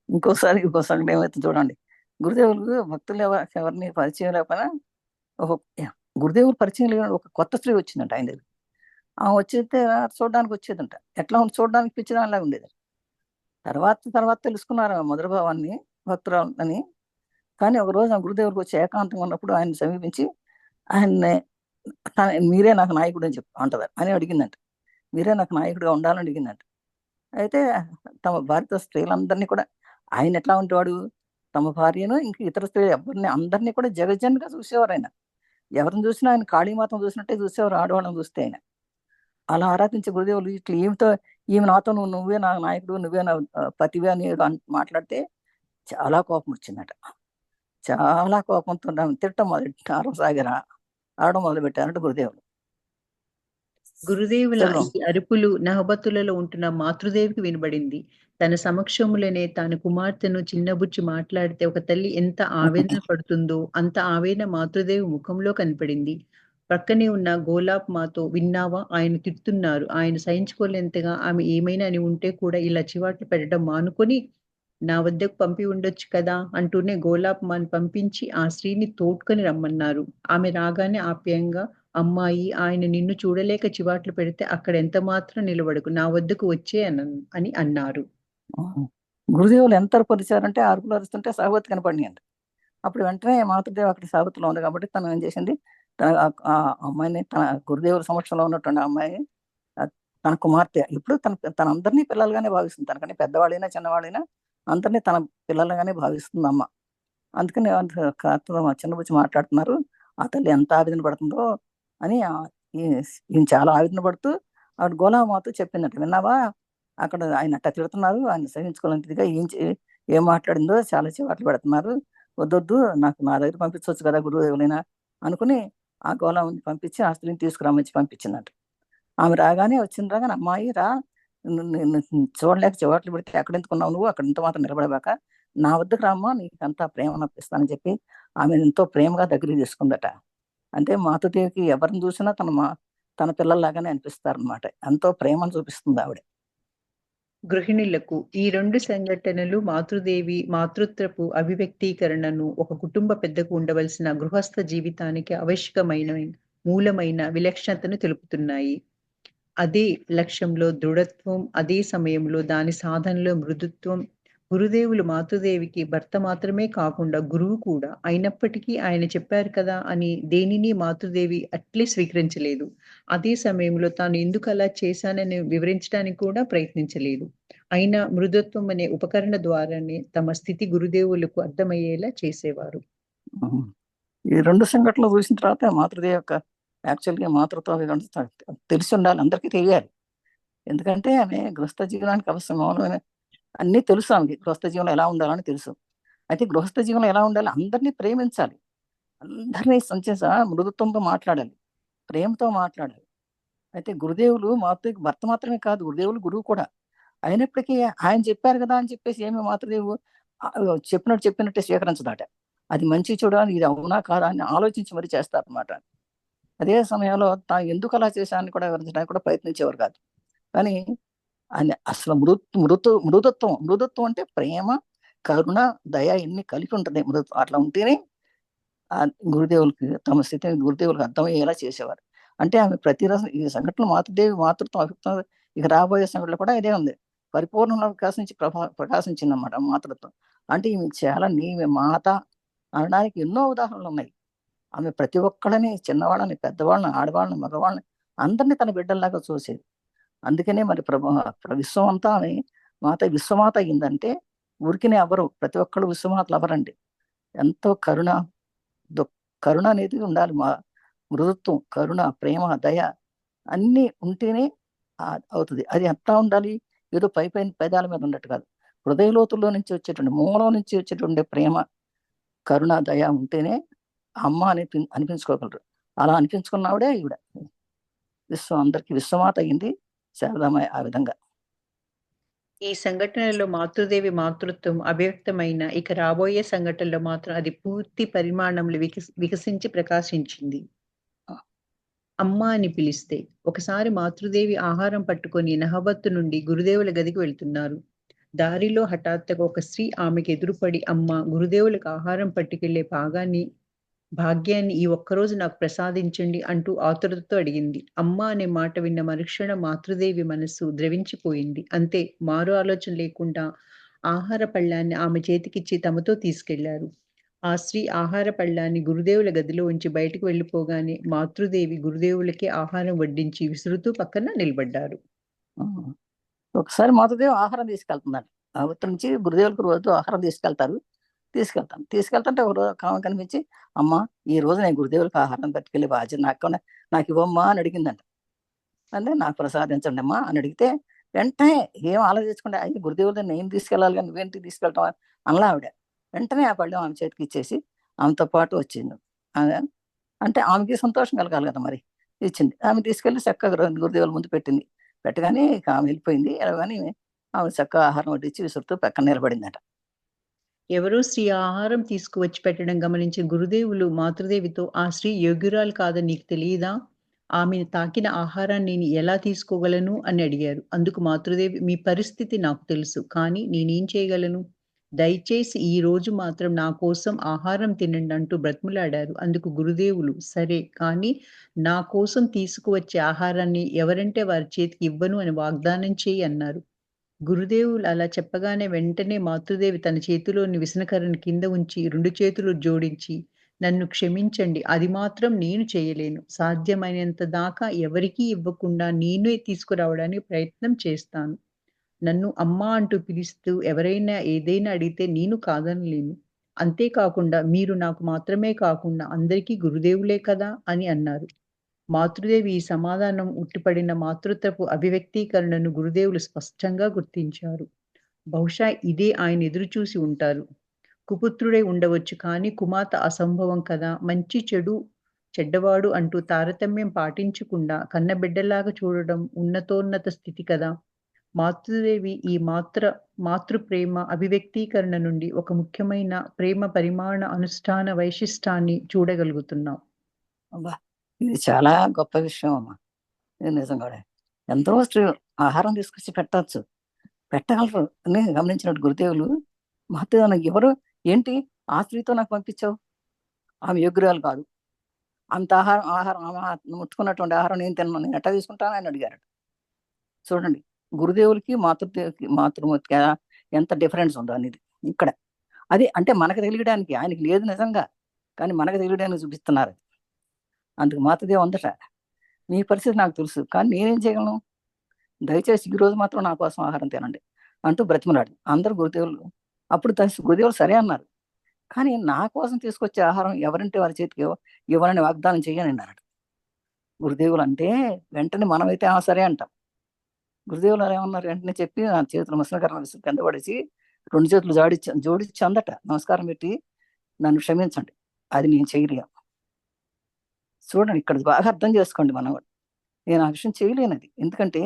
ఇంకోసారి ఇంకో సంఘటన ఏమైతే చూడండి. గురుదేవులు భక్తులు ఎవరిని పరిచయం లేకపోయినా ఒక గురుదేవులు పరిచయం లేని ఒక కొత్త స్త్రీ వచ్చిందంట ఆయన దగ్గర. ఆమె వచ్చితే చూడడానికి వచ్చేదంట. ఎట్లా ఉంది చూడడానికి పిచ్చిదానిలాగా ఉండేది. తర్వాత తెలుసుకున్నారు ఆమె మధుర భావాన్ని, భక్తురాలు అని. కానీ ఒకరోజు ఆ గురుదేవులకు వచ్చి ఏకాంతంగా ఉన్నప్పుడు ఆయన్ని సమీపించి ఆయన్ని మీరే నాకు నాయకుడు అని అంటది అని అడిగిందంట. మీరే నాకు నాయకుడిగా ఉండాలని అడిగిందంట. అయితే తమ భార్యతో స్త్రీలందరినీ కూడా ఆయన ఎట్లా ఉండేవాడు, తమ భార్యను ఇంక ఇతర స్త్రీలు ఎవరిని అందరినీ కూడా జగజ్జననిగా చూసేవారు ఆయన. ఎవరిని చూసినా ఆయన కాళీమాతను చూసినట్టే చూసేవారు ఆడవాళ్ళని చూస్తే ఆయన. అలా ఆరాధించే గురుదేవులు ఇట్లా ఈమె నాతో నువ్వే నా నాయకుడు, నువ్వే నా పతివే అని ఏదో మాట్లాడితే చాలా కోపం వచ్చిందట. చాలా కోపంతో తిట్టడం ఆడడం మొదలుపెట్టారంట గురుదేవులు. గురుదేవుల చదువు. ఈ అరుపులు నహబతులలో ఉంటున్న మాతృదేవికి వినబడింది. తన సమక్షములోనే తాను కుమార్తెను చిన్నబుచ్చి మాట్లాడితే ఒక తల్లి ఎంత ఆవేదన పడుతుందో అంత ఆవేదన మాతృదేవి ముఖంలో కనపడింది. పక్కనే ఉన్న గోలాప్ మాతో విన్నావా ఆయన తిడుతున్నారు. ఆయన సహించుకోలేంతగా ఆమె ఏమైనా అని ఉంటే కూడా ఇలా చివాట్లు పెట్టడం మానుకొని నా వద్దకు పంపి ఉండొచ్చు కదా అంటూనే గోలాప్ మాని పంపించి ఆ స్త్రీని తోడ్కొని రమ్మన్నారు. ఆమె రాగానే ఆప్యాయంగా అమ్మాయి ఆయన నిన్ను చూడలేక చివాట్లు పెడితే అక్కడ ఎంత మాత్రం నిలబడకు. నా వద్దకు వచ్చే అని అన్నారు. గురుదేవులు ఎంత అరుపరిచారంటే అరుపులు అరుస్తుంటే సాగవతి కనపడినాయంట. అప్పుడు వెంటనే మాతృదేవి అక్కడ సాగుతులో ఉంది కాబట్టి తను ఏం చేసింది, ఆ అమ్మాయిని తన గురుదేవుల సమక్షంలో ఉన్నటువంటి అమ్మాయి తన కుమార్తె ఇప్పుడు తన అందరినీ పిల్లలుగానే భావిస్తుంది. తనకని పెద్దవాళ్ళైనా చిన్నవాళ్ళైనా అందరినీ తన పిల్లలుగానే భావిస్తుంది అమ్మ. అందుకని చిన్నబుచ్చి మాట్లాడుతున్నారు. ఆ తల్లి ఎంత ఆవేదన పడుతుందో అని ఈయన చాలా ఆవేదన పడుతూ ఆవిడ గోలామాతో చెప్పిందట. విన్నావా అక్కడ ఆయన అట్ట తిడుతున్నారు, ఆయన సహించుకోలేనిదిగా ఏం మాట్లాడిందో చాలా చివాట్లు పెడుతున్నారు. వద్దొద్దు నాకు నా దగ్గర పంపించవచ్చు కదా గురుదేవులైనా అనుకుని ఆ గోళాన్ని పంపించి ఆ స్త్రీని తీసుకురామని పంపించిందంట. ఆమె రాగానే అమ్మాయి రా, నిన్ను చూడలేక చివాట్లు పెడితే ఎక్కడ ఎందుకున్నావు నువ్వు, అక్కడ ఇంత మాత్రం నిలబడబాక నా వద్దకు రామ్మా, నీకు అంతా ప్రేమ నప్పిస్తానని చెప్పి ఆమె ఎంతో ప్రేమగా దగ్గరికి తీసుకుందట. అంటే మాతృదేవికి ఎవరిని చూసినా తన పిల్లల్లాగానే అనిపిస్తారనమాట. ఎంతో ప్రేమను చూపిస్తుంది ఆవిడ. గృహిణులకు ఈ 2 సంఘటనలు మాతృదేవి మాతృత్వపు అభివ్యక్తీకరణను, ఒక కుటుంబ పెద్దకు ఉండవలసిన గృహస్థ జీవితానికి ఆవశ్యకమైన మూలమైన విలక్షణతను తెలుపుతున్నాయి. అదే లక్ష్యంలో దృఢత్వం, అదే సమయంలో దాని సాధనలో మృదుత్వం. గురుదేవులు మాతృదేవికి భర్త మాత్రమే కాకుండా గురువు కూడా. అయినప్పటికీ ఆయన చెప్పారు కదా అని దేనిని మాతృదేవి అట్లే స్వీకరించలేదు. అదే సమయంలో తాను ఎందుకలా చేశానని వివరించడానికి కూడా ప్రయత్నించలేదు. అయినా మృదుత్వం అనే ఉపకరణ ద్వారానే తమ స్థితి గురుదేవులకు అర్థమయ్యేలా చేసేవారు. ఈ 2 సంఘటనలు చూసిన తర్వాత మాతృదేవి యొక్క యాక్చువల్‌గా మాతృత్వం తెలిసి ఉండాలి, అందరికీ తెలియాలి. ఎందుకంటే ఆమె గృహస్థ జీవనానికి అవసరమైన అన్నీ తెలుసు ఆమెకి. గృహస్థ జీవనం ఎలా ఉండాలని తెలుసు. అయితే గృహస్థ జీవనం ఎలా ఉండాలి? అందరినీ ప్రేమించాలి. అందరినీ మృదుత్వంతో మాట్లాడాలి. ప్రేమతో మాట్లాడాలి. అయితే గురుదేవులు మాతృకి భర్త మాత్రమే కాదు, గురుదేవులు గురువు కూడా. అయినప్పటికీ ఆయన చెప్పారు కదా అని చెప్పేసి ఏమి మాతృదేవు చెప్పినట్టే స్వీకరించదట. అది మంచి చెడు అని, ఇది అవునా కాదా అని ఆలోచించి మరి చేస్తారనమాట. అదే సమయంలో తాను ఎందుకు అలా చేశానని కూడా వివరించడానికి కూడా ప్రయత్నించేవారు కాదు. కానీ ఆయన అసలు మృదుత్వం అంటే ప్రేమ, కరుణ, దయ ఇన్ని కలిపి ఉంటుంది మృదుత్వం. అట్లా ఉంటేనే ఆ గురుదేవులకి తమ స్థితిని గురుదేవులకు అర్థమయ్యేలా చేసేవారు. అంటే ఆమె ప్రతిరోజు ఈ సంఘటనలు మాతృత్వం అభిప్రాయం ఇక రాబోయే సంఘటనలు కూడా ఇదే ఉంది. పరిపూర్ణంగా ప్రకాశించిందన్నమాట మాతృత్వం. అంటే ఈమె మాత అనడానికి ఎన్నో ఉదాహరణలు ఉన్నాయి. ఆమె ప్రతి ఒక్కళ్ళని, చిన్నవాళ్ళని, పెద్దవాళ్ళని, ఆడవాళ్ళని, మగవాళ్ళని అందరినీ తన బిడ్డల్లాగా చూసేది. అందుకనే మరి విశ్వం అంతా ఆమె విశ్వమాత అయిందంటే ఊరికినే ఎవరు, ప్రతి ఒక్కళ్ళు విశ్వమాతలు ఎవరండి. ఎంతో కరుణ అనేది ఉండాలి. మృదుత్వం, కరుణ, ప్రేమ, దయ అన్నీ ఉంటేనే అవుతుంది. అది ఎట్లా ఉండాలి? ఏదో పైన పెదాల మీద ఉన్నట్టు కాదు. హృదయ లోతుల్లో నుంచి వచ్చేటువంటి, మూలం నుంచి వచ్చేటువంటి ప్రేమ, కరుణ, దయ ఉంటేనే అమ్మ అనిపించుకోగలరు. అలా అనిపించుకున్నావిడే ఈవిడ. అందరికి విశ్వమాత అయింది శారదామాయ ఆ విధంగా. ఈ సంఘటనలో మాతృదేవి మాతృత్వం అవ్యక్తమైన, ఇక రాబోయే సంఘటనలో మాత్రం అది పూర్తి పరిమాణంలో వికసించి ప్రకాశించింది. అమ్మ అని పిలిస్తే ఒకసారి మాతృదేవి ఆహారం పట్టుకొని నహబత్తు నుండి గురుదేవుల గదికి వెళ్తున్నారు. దారిలో హఠాత్తుగా ఒక స్త్రీ ఆమెకు ఎదురుపడి, అమ్మ, గురుదేవులకు ఆహారం పట్టుకెళ్లే భాగ్యాన్ని ఈ ఒక్కరోజు నాకు ప్రసాదించండి అంటూ ఆతురతతో అడిగింది. అమ్మ అనే మాట విన్న మరుక్షణం మాతృదేవి మనస్సు ద్రవించిపోయింది. అంతే, మారు ఆలోచన లేకుండా ఆహార పళ్ళాన్ని ఆమె చేతికిచ్చి తమతో తీసుకెళ్లారు. ఆ స్త్రీ ఆహార పళ్ళాన్ని గురుదేవుల గదిలో ఉంచి బయటకు వెళ్ళిపోగానే మాతృదేవి గురుదేవులకే ఆహారం వడ్డించి విసురుతూ పక్కన నిలబడ్డారు. ఒకసారి మాతృదేవి ఆహారం తీసుకెళ్తున్నాడు. అవతల నుంచి గురుదేవులకు రోజు ఆహారం తీసుకెళ్తుంటే ఒక రోజు కామ కనిపించి, అమ్మ, ఈ రోజు నేను గురుదేవులకు ఆహారం పట్టుకెళ్ళి బాధ్యత నాకు ఇవ్వమ్మా అని అడిగిందంట. అంటే నాకు ప్రసాదించండి అమ్మా అని అడిగితే వెంటనే ఏం ఆలోచించకుండా, అయ్యి గురుదేవులు నేను తీసుకెళ్ళాలి కానీ నువ్వేంటి తీసుకెళ్ళటం అనలా ఆవిడ. వెంటనే ఆ పళ్ళెం ఆమె చేతికి ఇచ్చేసి ఆమెతో పాటు వచ్చింది. అంటే ఆమెకి సంతోషం కలగాలి కదా మరి, ఇచ్చింది. ఆమె తీసుకెళ్ళి చక్కగా గురుదేవుల ముందు పెట్టింది. పెట్టగానే ఇక ఆమె వెళ్ళిపోయింది. కానీ ఆమె చక్కగా ఆహారం వడ్డించి విసురుతూ పక్కన నిలబడిందట. ఎవరో స్త్రీ ఆహారం తీసుకువచ్చి పెట్టడం గమనించిన గురుదేవులు మాతృదేవితో, ఆ స్త్రీ యోగ్యురాలు కాదని నీకు తెలియదా? ఆమెను తాకిన ఆహారాన్ని నేను ఎలా తీసుకోగలను అని అడిగారు. అందుకు మాతృదేవి, మీ పరిస్థితి నాకు తెలుసు, కానీ నేనేం చేయగలను? దయచేసి ఈ రోజు మాత్రం నా కోసం ఆహారం తినండి అంటూ బ్రతిమలాడారు. అందుకు గురుదేవులు, సరే, కానీ నా కోసం తీసుకువచ్చే ఆహారాన్ని ఎవరంటే వారి చేతికి ఇవ్వను అని వాగ్దానం చేయి అన్నారు. గురుదేవులు అలా చెప్పగానే వెంటనే మాతృదేవి తన చేతిలోని విసనకర్రను కింద ఉంచి 2 చేతులు జోడించి, నన్ను క్షమించండి, అది మాత్రం నేను చేయలేను. సాధ్యమైనంత దాకా ఎవరికీ ఇవ్వకుండా నేనే తీసుకురావడానికి ప్రయత్నం చేస్తాను. నన్ను అమ్మా అంటూ పిలుస్తూ ఎవరైనా ఏదైనా అడిగితే నేను కాదనలేను. అంతేకాకుండా మీరు నాకు మాత్రమే కాకుండా అందరికీ గురుదేవులే కదా అని అన్నారు. మాతృదేవి ఈ సమాధానం ఉట్టిపడిన మాతృత్వపు అభివ్యక్తీకరణను గురుదేవులు స్పష్టంగా గుర్తించారు. బహుశా ఇదే ఆయన ఎదురుచూసి ఉంటారు. కుపుత్రుడై ఉండవచ్చు, కానీ కుమార్తె అసంభవం కదా! మంచి చెడ్డవాడు అంటూ తారతమ్యం పాటించకుండా కన్నబిడ్డలాగా చూడడం ఉన్నతోన్నత స్థితి కదా! మాతృదేవి ఈ మాతృ ప్రేమ అభివ్యక్తీకరణ నుండి ఒక ముఖ్యమైన ప్రేమ పరిమాణ అనుష్ఠాన వైశిష్టాన్ని చూడగలుగుతున్నాం. అబ్బా! ఇది చాలా గొప్ప విషయం అమ్మా. ఇది నిజం కూడా. ఎంతో ఆహారం తీసుకొచ్చి పెట్టగలరు అని గమనించినట్టు గురుదేవులు మహత్తు నాకు ఎవరు ఏంటి ఆ స్త్రీతో నాకు పంపించావు? ఆమె యోగ్యురాలు కాదు. అంత ఆహారం ఆమె ముట్టుకున్నటువంటి ఆహారం నేను తిన్నాను, నేను ఎట్లా తీసుకుంటాను అని అడిగారు. చూడండి, గురుదేవులకి మాతృమూర్తికి ఎంత డిఫరెన్స్ ఉందో అనేది ఇక్కడ. అది అంటే మనకు తెలియడానికి, ఆయనకి లేదు నిజంగా, కానీ మనకు తెలియడానికి చూపిస్తున్నారు. అందుకు మాతృదేవి అందట, మీ పరిస్థితి నాకు తెలుసు, కానీ నేనేం చేయగలను? దయచేసి ఈ రోజు మాత్రం నా కోసం ఆహారం తినండి అంటూ బ్రతిమలాడు. అందరు గురుదేవులు అప్పుడు గురుదేవులు సరే అన్నారు. కానీ నా కోసం తీసుకొచ్చే ఆహారం ఎవరంటే వారి చేతికి ఇవ్వాలని వాగ్దానం చేయని అన్నారట గురుదేవులు. అంటే వెంటనే మనమైతే సరే అంటాం. గురుదేవులు ఏమన్నారు? వెంటనే చెప్పి నా చేతులు మసనకరణ కింద పడేసి 2 చేతులు జోడించి అందట నమస్కారం పెట్టి, నన్ను క్షమించండి, అది నేను చేయలేను. చూడండి, ఇక్కడ బాగా అర్థం చేసుకోండి. మనం నేను ఆ విషయం చేయలేనది. ఎందుకంటే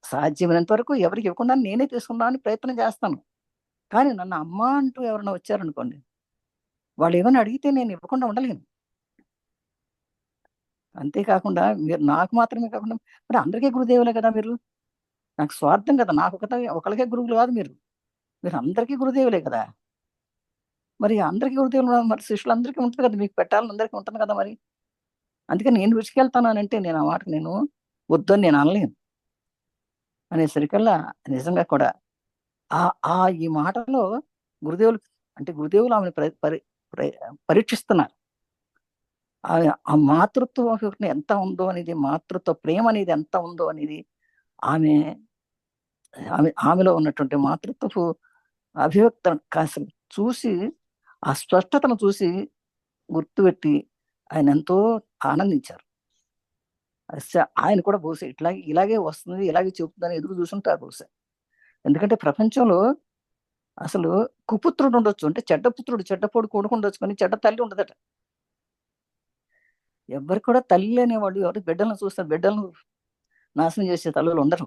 సాధ్యమైనంత వరకు ఎవరికి ఇవ్వకుండా నేనే తీసుకుందామని ప్రయత్నం చేస్తాను. కానీ నన్ను అమ్మ అంటూ ఎవరైనా వచ్చారనుకోండి, వాళ్ళు ఏమైనా అడిగితే నేను ఇవ్వకుండా ఉండలేను. అంతేకాకుండా మీరు నాకు మాత్రమే కాకుండా మరి అందరికీ గురుదేవులే కదా మీరు. నాకు స్వార్థం కదా, నాకు ఒకరికే గురువులు కాదు మీరు అందరికీ గురుదేవులే కదా. మరి అందరికీ గురుదేవులు మరి శిష్యులందరికీ ఉంటుంది కదా, మీకు పెట్టాలని అందరికీ ఉంటుంది కదా మరి. అందుకని నేను విడిచికెళ్తాను అంటే నేను ఆ మాటకు నేను వద్దని నేను అనలేను అనేసరికల్లా నిజంగా కూడా ఈ మాటలో గురుదేవులు ఆమెను పరీక్షిస్తున్నారు. ఆ మాతృత్వం ఎంత ఉందో అనేది, మాతృత్వ ప్రేమ అనేది ఎంత ఉందో అనేది, ఆమెలో ఉన్నటువంటి మాతృత్వపు అభివ్యక్త కాస్త చూసి, ఆ స్పష్టతను చూసి గుర్తుపెట్టి ఆయన ఎంతో ఆనందించారు. ఆయన కూడా బహుశా ఇలాగే వస్తుంది, ఇలాగే చెబుతుందని ఎదురు చూసుంటారు బహుశా. ఎందుకంటే ప్రపంచంలో అసలు కుపుత్రుడు ఉండొచ్చు, అంటే చెడ్డ పుత్రుడు చెడ్డ పొడు కొడుకు ఉండొచ్చు, కానీ చెడ్డ తల్లి ఉండదట. ఎవరు కూడా తల్లి అనేవాడు ఎవరు బిడ్డలను చూస్తే బిడ్డలను నాశనం చేసే తల్లులు ఉండరు.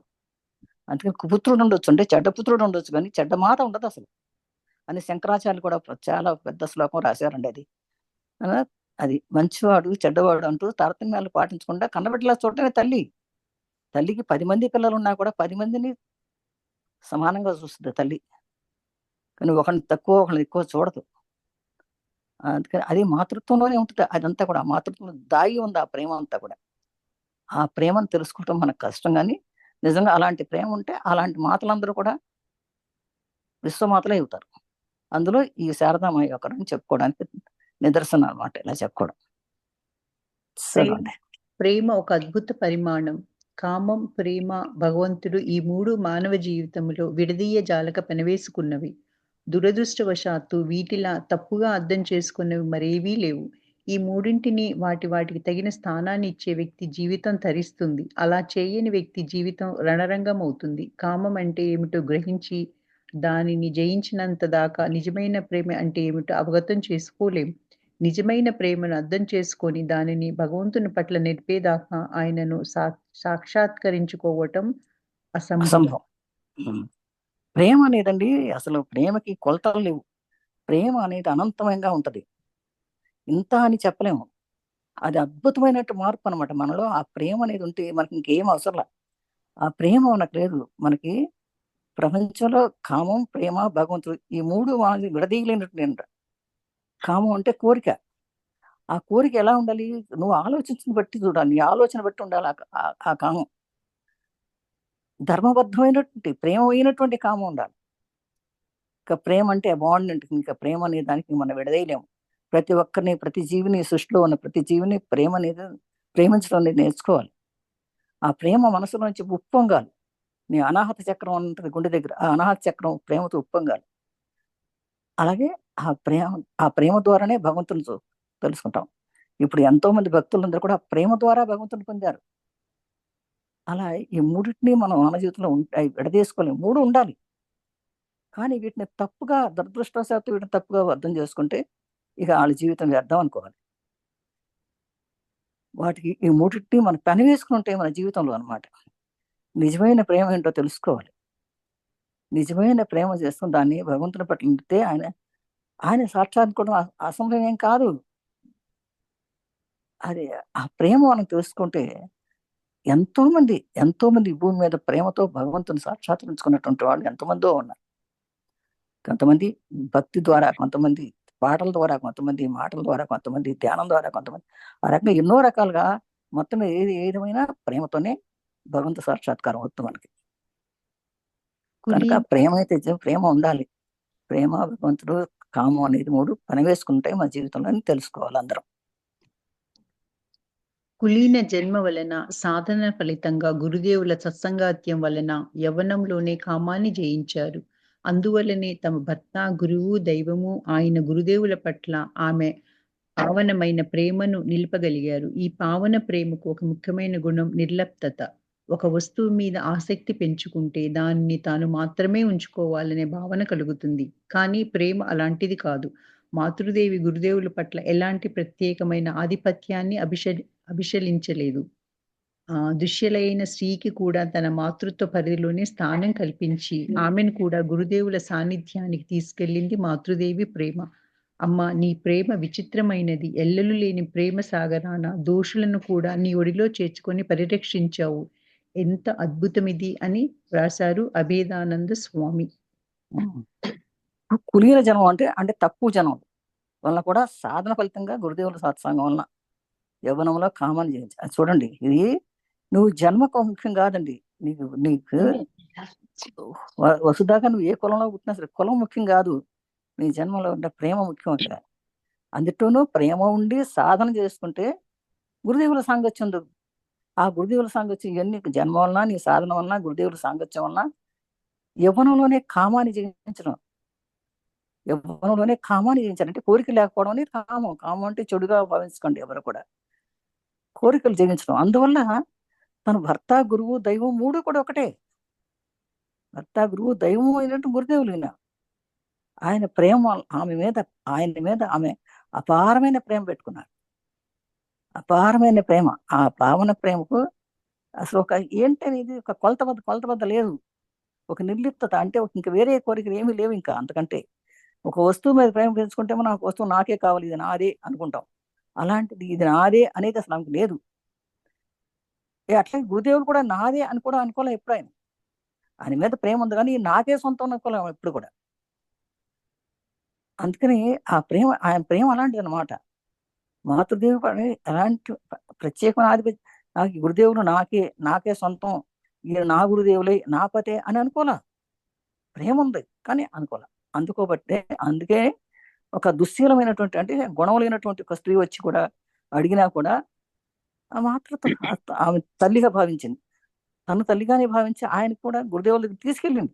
అందుకని కుపుత్రుడు ఉండొచ్చు, అంటే చెడ్డ పుత్రుడు ఉండొచ్చు, కానీ చెడ్డ మాట ఉండదు అసలు అని శంకరాచార్యులు కూడా చాలా పెద్ద శ్లోకం రాశారండి అది. అలా అది మంచివాడు చెడ్డవాడు అంటూ తారతమ్యాలు పాటించకుండా కన్నబిడ్డలా చూడటమే తల్లి. తల్లికి 10 మంది పిల్లలు ఉన్నా కూడా 10 మందిని సమానంగా చూస్తుంది తల్లి, కానీ ఒకరిని తక్కువ ఒకరిని ఎక్కువ చూడదు. అందుకని అది మాతృత్వంలోనే ఉంటుంది. అదంతా కూడా మాతృత్వంలో దాగి ఉంది ఆ ప్రేమ అంతా కూడా. ఆ ప్రేమను తెలుసుకోవటం మనకు కష్టం, కానీ నిజంగా అలాంటి ప్రేమ ఉంటే అలాంటి మాతలందరూ కూడా విశ్వమాతలే అవుతారు. అందులో ఈ శారదామాయి ఒకరని చెప్పుకోవడానికి నిదర్శనం అనమాట ఇలా చెప్పుకోవడం. ప్రేమ చదవండి. ప్రేమ ఒక అద్భుత పరిమాణం. కామం, ప్రేమ, భగవంతుడు ఈ మూడు మానవ జీవితంలో విడదీయజాలక పెనవేసుకున్నవి. దురదృష్టవశాత్తు వీటిలా తప్పుగా అర్థం చేసుకున్నవి మరేవీ లేవు. ఈ మూడింటిని వాటికి తగిన స్థానాన్ని ఇచ్చే వ్యక్తి జీవితం తరిస్తుంది. అలా చేయని వ్యక్తి జీవితం రణరంగం అవుతుంది. కామం అంటే ఏమిటో గ్రహించి దానిని జయించినంత దాకా నిజమైన ప్రేమ అంటే ఏమిటో అవగతం చేసుకోలేం. నిజమైన ప్రేమను అర్థం చేసుకొని దానిని భగవంతుని పట్ల నిలిపేదాకా ఆయనను సాక్షాత్కరించుకోవటం అసంభవం. అసంభవం. ఉమ్. ప్రేమ అనేదండి, అసలు ప్రేమకి కొలతలు లేవు. ప్రేమ అనేది అనంతమైనగా ఉంటది. ఇంత అని చెప్పలేము. అది అద్భుతమైనట్టు మార్పు అనమాట మనలో. ఆ ప్రేమ అనేది ఉంటే మనకి ఇంకేం అవసరంలా. ఆ ప్రేమ మనకు లేదు. మనకి ప్రపంచంలో కామం, ప్రేమ, భగవంతుడు ఈ మూడు మనకి విడదీయలేనట్టు. కామం అంటే కోరిక. ఆ కోరిక ఎలా ఉండాలి? నువ్వు ఆలోచించిన బట్టి చూడాలి. నీ ఆలోచన బట్టి ఉండాలి ఆ కామం. ధర్మబద్ధమైనటువంటి ప్రేమ అయినటువంటి కామం ఉండాలి. ఇంకా ప్రేమ అంటే బాండ్, ఇంకా ప్రేమ అనే దానికి మనం విడదీయలేము. ప్రతి ఒక్కరిని, ప్రతి జీవిని, సృష్టిలో ఉన్న ప్రతి జీవిని ప్రేమ అనేది ప్రేమించడం అనేది నేర్చుకోవాలి. ఆ ప్రేమ మనసులో నుంచి ఉప్పొంగాలి. నీ అనాహత చక్రం ఉంటుంది గుండె దగ్గర, ఆ అనాహత చక్రం ప్రేమతో ఉప్పొంగాలి. అలాగే ఆ ప్రేమ ద్వారానే భగవంతుని తెలుసుకుంటాం. ఇప్పుడు ఎంతో మంది భక్తులందరూ కూడా ప్రేమ ద్వారా భగవంతుని పొందారు. అలా ఈ మూడింటిని మనం మన జీవితంలో ఉంటాయి విడదీసుకోలేము. మూడు ఉండాలి, కానీ వీటిని తప్పుగా, దురదృష్టవశాత్తు వీటిని తప్పుగా అర్థం చేసుకుంటే ఇక వాళ్ళ జీవితం వ్యర్థం అనుకోవాలి. వాటికి ఈ మూడింటిని మనం పెనవేసుకుని ఉంటే మన జీవితంలో అనమాట. నిజమైన ప్రేమ ఏంటో తెలుసుకోవాలి. నిజమైన ప్రేమ చేసుకుని దాన్ని భగవంతుని పట్ల ఉంటే ఆయన ఆయన సాక్షాత్కోవడం అసంభవం ఏం కాదు. అది ఆ ప్రేమ మనం తెలుసుకుంటే ఎంతో మంది ఈ భూమి మీద ప్రేమతో భగవంతుని సాక్షాత్కరించుకున్నటువంటి వాళ్ళు ఎంతమందో ఉన్నారు. కొంతమంది భక్తి ద్వారా, కొంతమంది పాటల ద్వారా, కొంతమంది మాటల ద్వారా, కొంతమంది ధ్యానం ద్వారా, కొంతమంది ఆ రకంగా ఎన్నో రకాలుగా మొత్తం ఏదేమైనా ప్రేమతోనే భగవంతు సాక్షాత్కారం అవుతుంది మనకి. కనుక కులీన ప్రేమ అయితే ప్రేమ ఉండాలి. ప్రేమ, భగవంతుడు, కామం అనేది మూడు పనివేసుకుంటే మన జీవితంలో అని తెలుసుకోవాలి అందరం. కులీన జన్మ వలన సాధన ఫలితంగా గురుదేవుల సత్సంగాత్యం వలన యవ్వనంలోనే కామాన్ని జయించారు. అందువల్లనే తమ భర్త, గురువు, దైవము ఆయన గురుదేవుల పట్ల ఆమె పావనమైన ప్రేమను నిలపగలిగారు. ఈ పావన ప్రేమకు ఒక ముఖ్యమైన గుణం నిర్లిప్తత. ఒక వస్తువు మీద ఆసక్తి పెంచుకుంటే దానిని తాను మాత్రమే ఉంచుకోవాలనే భావన కలుగుతుంది. కానీ ప్రేమ అలాంటిది కాదు. మాతృదేవి గురుదేవుల పట్ల ఎలాంటి ప్రత్యేకమైన ఆధిపత్యాన్ని అభిషలించలేదు. దుశ్శలైన స్త్రీకి కూడా తన మాతృత్వ పరిధిలోనే స్థానం కల్పించి ఆమెను కూడా గురుదేవుల సాన్నిధ్యానికి తీసుకెళ్ళింది మాతృదేవి ప్రేమ. అమ్మా, నీ ప్రేమ విచిత్రమైనది. ఎల్లలు లేని ప్రేమ సాగరాన దోషులను కూడా నీ ఒడిలో చేర్చుకొని పరిరక్షించావు. ఎంత అద్భుతమిది అని వ్రాశారు అభేదానంద స్వామి. కులీన జనం అంటే అంటే తక్కువ జనం వలన కూడా సాధన ఫలితంగా గురుదేవుల సత్సంగం వలన యవ్వనంలో కామన్ చేయించి అది చూడండి. ఇది నువ్వు జన్మకు ముఖ్యం కాదండి. నీకు నీకు వసుదాకా నువ్వు ఏ కులంలో పుట్టినా సరే కులం ముఖ్యం కాదు. నీ జన్మలో ఉన్న ప్రేమ ముఖ్యం అక్కడ. అందులోనూ ప్రేమ ఉండి సాధన చేసుకుంటే గురుదేవుల సాంగత్యం ఉంది. ఆ గురుదేవుల సాంగత్యం ఇవన్నీ జన్మ వలన, నీ సాధన వలన, గురుదేవుల సాంగత్యం వలన యవ్వనంలోనే కామాన్ని జయించడం. యవ్వనంలోనే కామాన్ని జయించాలి. అంటే కోరిక లేకపోవడం అనేది కామం. కామం అంటే చెడుగా భావించుకోండి ఎవరు కూడా. కోరికలు జయించడం. అందువల్ల తన భర్త, గురువు, దైవం మూడు కూడా ఒకటే. భర్త, గురువు, దైవం అయినట్టు గురుదేవులు ఈయన. ఆయన ప్రేమ ఆయన మీద ఆమె అపారమైన ప్రేమ పెట్టుకున్నారు. అపారమైన ప్రేమ. ఆ పావన ప్రేమకు అసలు ఒక ఏంటనేది ఒక కొలత బద్ద లేదు. ఒక నిర్లిప్తత అంటే ఇంక వేరే కోరికలు ఏమీ లేవు ఇంకా అంతకంటే. ఒక వస్తువు మీద ప్రేమ పెంచుకుంటే మనం ఆ వస్తువు నాకే కావాలి, ఇది నాదే అనుకుంటాం. అలాంటిది ఇది నాదే అనేది అసలు ఆమెకు లేదు. అట్లాగే గురుదేవులు కూడా నాదే అని కూడా అనుకోలే ఎప్పుడు ఆయన. ఆయన మీద ప్రేమ ఉంది కానీ నాకే సొంతం అనుకోలే ఎప్పుడు కూడా. అందుకని ఆయన ప్రేమ అలాంటిది అనమాట. మాతృదేవి పని ఎలాంటి ప్రత్యేకమైన ఆధిపత్యం. నాకు ఈ గురుదేవులు నాకే సొంతం, ఈయన నా గురుదేవులే నా పతే అని అనుకోలే. ప్రేమ ఉంది కానీ అనుకోలే. అందుకోబట్టే అందుకే ఒక దుశ్శీలమైనటువంటి అంటే గుణం లేనటువంటి ఒక స్త్రీ వచ్చి కూడా అడిగినా కూడా ఆ మాతృత్వ ఆమె తల్లిగా భావించింది. తను తల్లిగానే భావించి ఆయన కూడా గురుదేవుల దగ్గర తీసుకెళ్ళింది.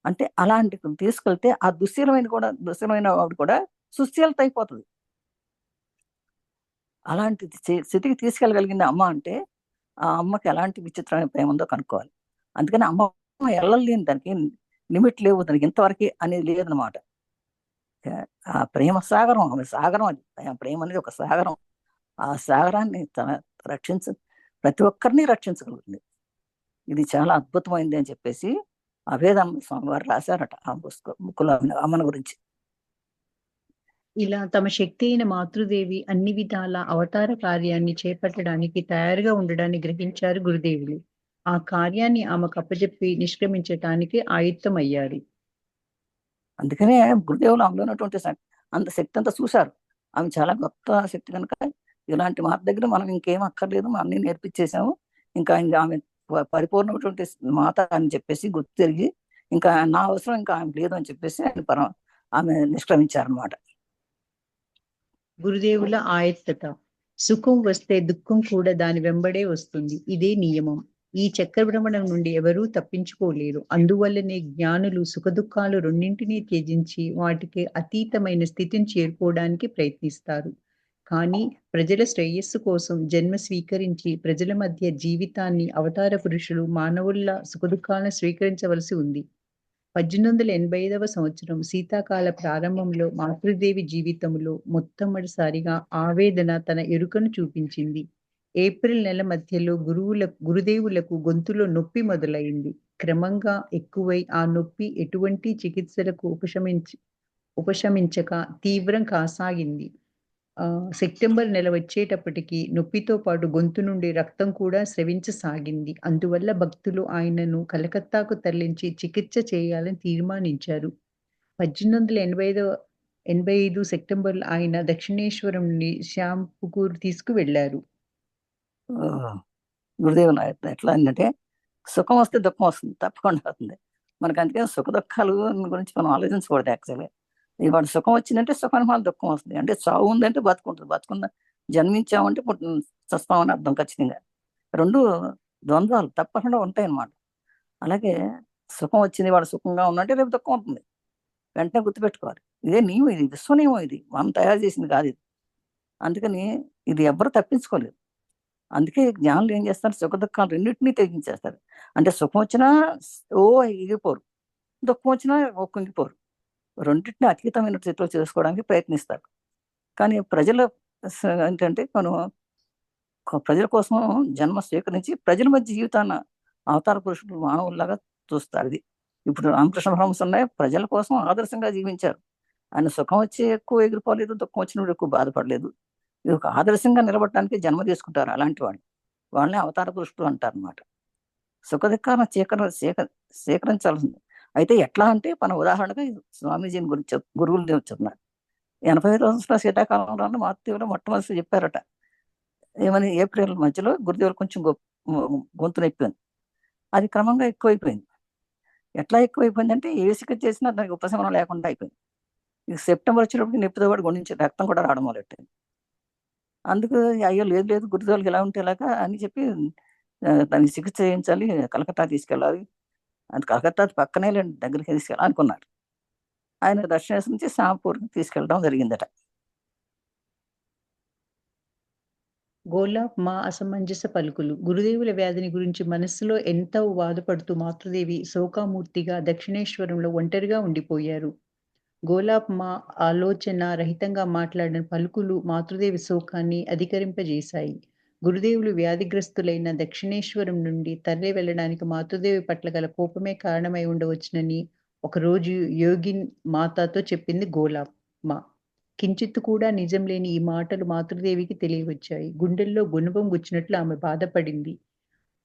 అంటే అలాంటి తీసుకెళ్తే ఆ దుశ్శీలమైన ఆవిడ కూడా సుశీలత అయిపోతుంది. అలాంటి స్థితికి తీసుకెళ్ళగలిగింది అమ్మ అంటే ఆ అమ్మకి ఎలాంటి విచిత్రమైన ప్రేమ ఉందో కనుక్కోవాలి. అందుకని అమ్మ ఎల్లలేని దానికి లిమిట్ లేవు, దానికి ఇంతవరకే అనేది లేదనమాట. ఆ ప్రేమ సాగరం, ఆమె సాగరం అది. ఆ ప్రేమ అనేది ఒక సాగరం. ఆ సాగరాన్ని తన రక్షించ ప్రతి ఒక్కరిని రక్షించగలుగుతుంది. ఇది చాలా అద్భుతమైంది అని చెప్పేసి అభేదానంద స్వామి వారు రాశారట ఆ బుక్కులో అమ్మని గురించి. ఇలా తమ శక్తి అయిన మాతృదేవి అన్ని విధాల అవతార కార్యాన్ని చేపట్టడానికి తయారుగా ఉండడాన్ని గ్రహించారు గురుదేవులు. ఆ కార్యాన్ని ఆమెకు అప్పజెప్పి నిష్క్రమించటానికి ఆయుత్తమయ్యారు. అందుకనే గురుదేవులు ఆమెలో ఉన్నటువంటి అంత శక్తి అంతా చూశారు. ఆమె చాలా గొప్ప శక్తి కనుక ఇలాంటి మాత దగ్గర మనం ఇంకేం అక్కర్లేదు, మనం అన్ని నేర్పించేసాము, ఇంకా ఆమె పరిపూర్ణమైనటువంటి మాత అని చెప్పేసి గుర్తు తిరిగి ఇంకా నా అవసరం ఇంకా ఆమె లేదు అని చెప్పేసి ఆమె నిష్క్రమించారనమాట. గురుదేవుల ఆయత్తత. సుఖం వస్తే దుఃఖం కూడా దాని వెంబడే వస్తుంది. ఇదే నియమం. ఈ చక్రభ్రమణం నుండి ఎవరూ తప్పించుకోలేరు. అందువల్లనే జ్ఞానులు సుఖదుఖాలు రెండింటినీ త్యజించి వాటికి అతీతమైన స్థితిని చేరుకోవడానికి ప్రయత్నిస్తారు. కానీ ప్రజల శ్రేయస్సు కోసం జన్మ స్వీకరించి ప్రజల మధ్య జీవితాన్ని అవతార పురుషులు మానవుల్లా సుఖదుఖాలను స్వీకరించవలసి ఉంది. 1885వ సంవత్సరం శీతాకాల ప్రారంభంలో మాతృదేవి జీవితంలో మొట్టమొదటిసారిగా ఆవేదన తన ఎరుకను చూపించింది. ఏప్రిల్ నెల మధ్యలో గురుదేవులకు గొంతులో నొప్పి మొదలైంది. క్రమంగా ఎక్కువై ఆ నొప్పి ఎటువంటి చికిత్సలకు ఉపశమించక తీవ్రం కాసాగింది. సెప్టెంబర్ నెల వచ్చేటప్పటికి నొప్పితో పాటు గొంతు నుండి రక్తం కూడా స్రవించసాగింది. అందువల్ల భక్తులు ఆయనను కలకత్తాకు తరలించి చికిత్స చేయాలని తీర్మానించారు. 1885 సెప్టెంబర్లో ఆయన దక్షిణేశ్వరం నుండి శ్యాంపుకూర్ తీసుకువెళ్లారు. గురుదేవులు ఎట్లా అంటే సుఖం వస్తే దుఃఖం వస్తుంది, తప్పకుండా అవుతుంది. మనకు అందుకని సుఖ దుఃఖాలు గురించి మనం ఆలోచించకూడదు. యాక్చువల్గా ఇవాళ సుఖం వచ్చిందంటే సుఖానికి మళ్ళీ దుఃఖం వస్తుంది. అంటే చావు ఉందంటే బతుకుంటుంది, బతుకుందా జన్మించామంటే చస్తామని అర్థం ఖచ్చితంగా. రెండు ద్వంద్వాలు తప్పకుండా ఉంటాయి అన్నమాట. అలాగే సుఖం వచ్చింది, వాడు సుఖంగా ఉన్నట్టే రేపు దుఃఖం అవుతుంది. వెంటనే గుర్తుపెట్టుకోవాలి. ఇదే నియమం, ఇది విశ్వనియమం, ఇది మనం తయారు చేసింది కాదు ఇది. అందుకని ఇది ఎవ్వరు తప్పించుకోలేదు. అందుకే జ్ఞానులు ఏం చేస్తారు, సుఖ దుఃఖాలు రెండింటినీ తెగించేస్తారు. అంటే సుఖం వచ్చినా ఓ ఎగిరిపోరు, దుఃఖం వచ్చినా ఓ కుంగిపోరు. రెండింటిని అతీతమైన స్థితిలో చేసుకోవడానికి ప్రయత్నిస్తారు. కానీ ఏంటంటే మనం ప్రజల కోసం జన్మ స్వీకరించి ప్రజల మధ్య జీవితాన్ని అవతార పురుషులు మానవుల్లాగా చూస్తారు. ఇది ఇప్పుడు రామకృష్ణ పరమహంస ఉన్నాయి, ప్రజల కోసం ఆదర్శంగా జీవించారు. ఆయన సుఖం వచ్చి ఎక్కువ ఎగిరిపోలేదు, దుఃఖం వచ్చినప్పుడు ఎక్కువ బాధపడలేదు. ఇది ఒక ఆదర్శంగా నిలబడటానికి జన్మ తీసుకుంటారు అలాంటి వాళ్ళు. వాళ్ళని అవతార పురుషులు అంటారు అనమాట. సుఖ దుఃఖాలను సేకరించాల్సింది. అయితే ఎట్లా అంటే మన ఉదాహరణగా స్వామీజీని గురించి గురువులు చెప్తున్నారు. 85 సంవత్సరాల శీతాకాలంలో మాతృదేవులు మొట్టమొదటి చెప్పారట. ఏమని, ఏప్రిల్ మధ్యలో గురుదేవులు కొంచెం గొంతు నొప్పింది. అది క్రమంగా ఎక్కువైపోయింది. ఎట్లా ఎక్కువైపోయిందంటే ఏ చికిత్స చేసినా దానికి ఉపశమనం లేకుండా అయిపోయింది. ఇక సెప్టెంబర్ వచ్చేటప్పటికి నొప్పితో పాటు గుండె నుంచి రక్తం కూడా రావడం మొదలెట్టింది. అందుకు అయ్యో లేదు లేదు గురుదేవులకి ఇలా ఉంటే ఎలాగా అని చెప్పి దానికి చికిత్స చేయించాలి, కలకత్తా తీసుకెళ్ళాలి. అది కలకత్తా పక్కనే లేండి, దగ్గరికి తీసుకెళ్ళాలి అనుకున్నారు. ఆయన దక్షిణేశ్వరం నుంచి షాంపూర్కి తీసుకెళ్ళడం జరిగిందట. గోలాబ్ మా అసమంజస పలుకులు. గురుదేవుల వ్యాధిని గురించి మనస్సులో ఎంతో బాధపడుతూ మాతృదేవి శోకామూర్తిగా దక్షిణేశ్వరంలో ఒంటరిగా ఉండిపోయారు. గోలాప్మ ఆలోచన రహితంగా మాట్లాడిన పలుకులు మాతృదేవి శోకాన్ని అధికరింపజేశాయి. గురుదేవులు వ్యాధిగ్రస్తులైన దక్షిణేశ్వరం నుండి తరలి వెళ్ళడానికి మాతృదేవి పట్ల గల కోపమే కారణమై ఉండవచ్చునని ఒకరోజు యోగిన్ మాతతో చెప్పింది గోలాప్మ. కించిత్తు కూడా నిజం లేని ఈ మాటలు మాతృదేవికి తెలియవచ్చాయి. గుండెల్లో గుణపం గుచ్చినట్లు ఆమె బాధపడింది.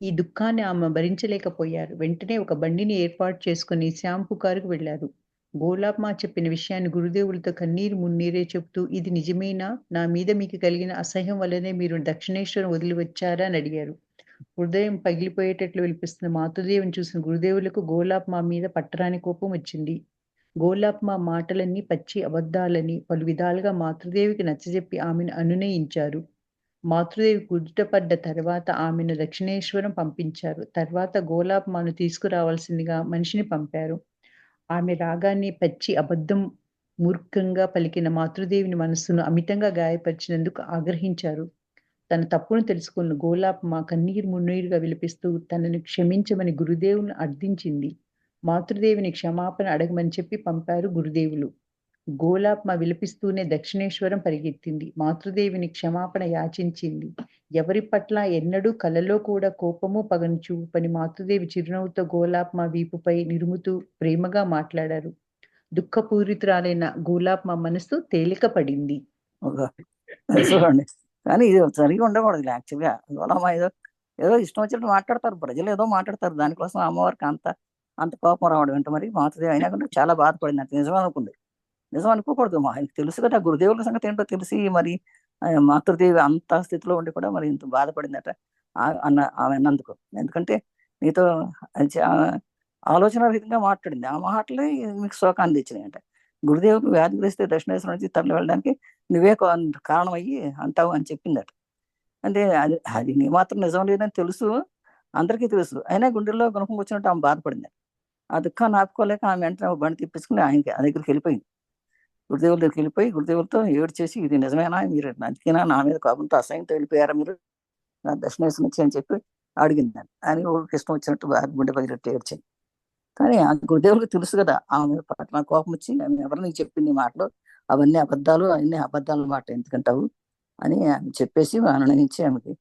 ఈ దుఃఖాన్ని ఆమె భరించలేకపోయారు. వెంటనే ఒక బండిని ఏర్పాటు చేసుకుని శ్యామ్ పుకారుకు వెళ్లారు. గోలాప్మా చెప్పిన విషయాన్ని గురుదేవులతో కన్నీరు మున్నీరే చెప్తూ, ఇది నిజమేనా? నా మీద మీకు కలిగిన అసహ్యం వల్లనే మీరు దక్షిణేశ్వరం వదిలి వచ్చారా అని అడిగారు. హృదయం పగిలిపోయేటట్లు వినిపిస్తున్న మాతృదేవిని చూసిన గురుదేవులకు గోలాప్మా మీద పట్టరాని కోపం వచ్చింది. గోలాప్మా మాటలన్నీ పచ్చి అబద్ధాలని పలు విధాలుగా మాతృదేవికి నచ్చజెప్పి ఆమెను అనునయించారు. మాతృదేవి కుదుటపడ్డ తర్వాత ఆమెను దక్షిణేశ్వరం పంపించారు. తర్వాత గోలాప్మాను తీసుకురావాల్సిందిగా మనిషిని పంపారు. ఆమె రాగాన్ని పచ్చి అబద్ధం మూర్ఖంగా పలికిన మాతృదేవిని మనస్సును అమితంగా గాయపరిచినందుకు ఆగ్రహించారు. తన తప్పును తెలుసుకున్న గోలాప్మ కన్నీరు మున్నీరుగా విలపిస్తూ తనను క్షమించమని గురుదేవుని అర్థించింది. మాతృదేవిని క్షమాపణ అడగమని చెప్పి పంపారు గురుదేవులు. గోలాప్మ విలపిస్తూనే దక్షిణేశ్వరం పరిగెత్తింది. మాతృదేవిని క్షమాపణ యాచించింది. ఎవరి పట్ల ఎన్నడూ కలలో కూడా కోపము పగను చూపని మాతృదేవి చిరునవ్వుతో గోలాప్మ వీపుపై నిరుముతూ ప్రేమగా మాట్లాడారు. దుఃఖపూరితురాలైన గోలాప్మ మనసు తేలిక పడింది. చూడండి, కానీ ఇది జరిగి ఉండకూడదు. యాక్చువల్గా గోలామ ఏదో ఏదో ఇష్టం వచ్చినట్టు మాట్లాడతారు, ప్రజలు ఏదో మాట్లాడతారు, దానికోసం అమ్మవారికి అంత అంత కోపం రావడం ఏంటో మరి. మాతృదేవి అయినా కూడా చాలా బాధపడింది, అంత నిజం అనుకుంది. నిజం అనుకోకూడదు, ఆయనకు తెలుసు కదా గురుదేవుల సంగతి ఏంటో తెలిసి మరి మాతృదేవి అంత స్థితిలో ఉండి కూడా మరి ఇంత బాధపడిందట ఆమె అన్నందుకు. ఎందుకంటే నీతో ఆలోచన రహితంగా మాట్లాడింది, ఆ మాటలే మీకు శోకాన్ని తెచ్చినాయి అంట. గురుదేవుడు వ్యాధిగ్రస్తే దక్షిణేశ్వరం నుంచి తరలి వెళ్ళడానికి నువ్వే కారణం అయ్యి అంటావు అని చెప్పిందట. అంటే అది అది నీ మాత్రం నిజం లేదని తెలుసు, అందరికీ తెలుసు, అయినా గుండెల్లో గుణపం వచ్చినట్టు ఆమె బాధపడింది. ఆ దుఃఖాన్ని ఆపుకోలేక ఆమె వెంటనే బండి తిప్పించుకుని ఆయనకి ఆ దగ్గరికి వెళ్ళిపోయింది. గురుదేవుల దగ్గరికి వెళ్ళిపోయి గురుదేవులతో ఏడ్చేసి, ఇది నిజమేనా, మీరు అందుకేనా నా మీద కోపంతో అసహ్యంతో వెళ్ళిపోయారా మీరు నా దక్షిణేశ్వరం నుంచి అని చెప్పి అడిగింది. అని ఊరికి ఇష్టం వచ్చినట్టు గుండె పగిలిట్టు ఏడ్చింది. కానీ ఆ గురుదేవులకు తెలుసు కదా ఆమె పట్ల కోపం వచ్చి, ఆమె ఎవరు నీకు చెప్పింది మాటలు, అవన్నీ అబద్ధాలు, అవన్నీ అబద్ధాల మాట ఎందుకంటావు అని ఆమె చెప్పేసి అనునయించి ఆమెకి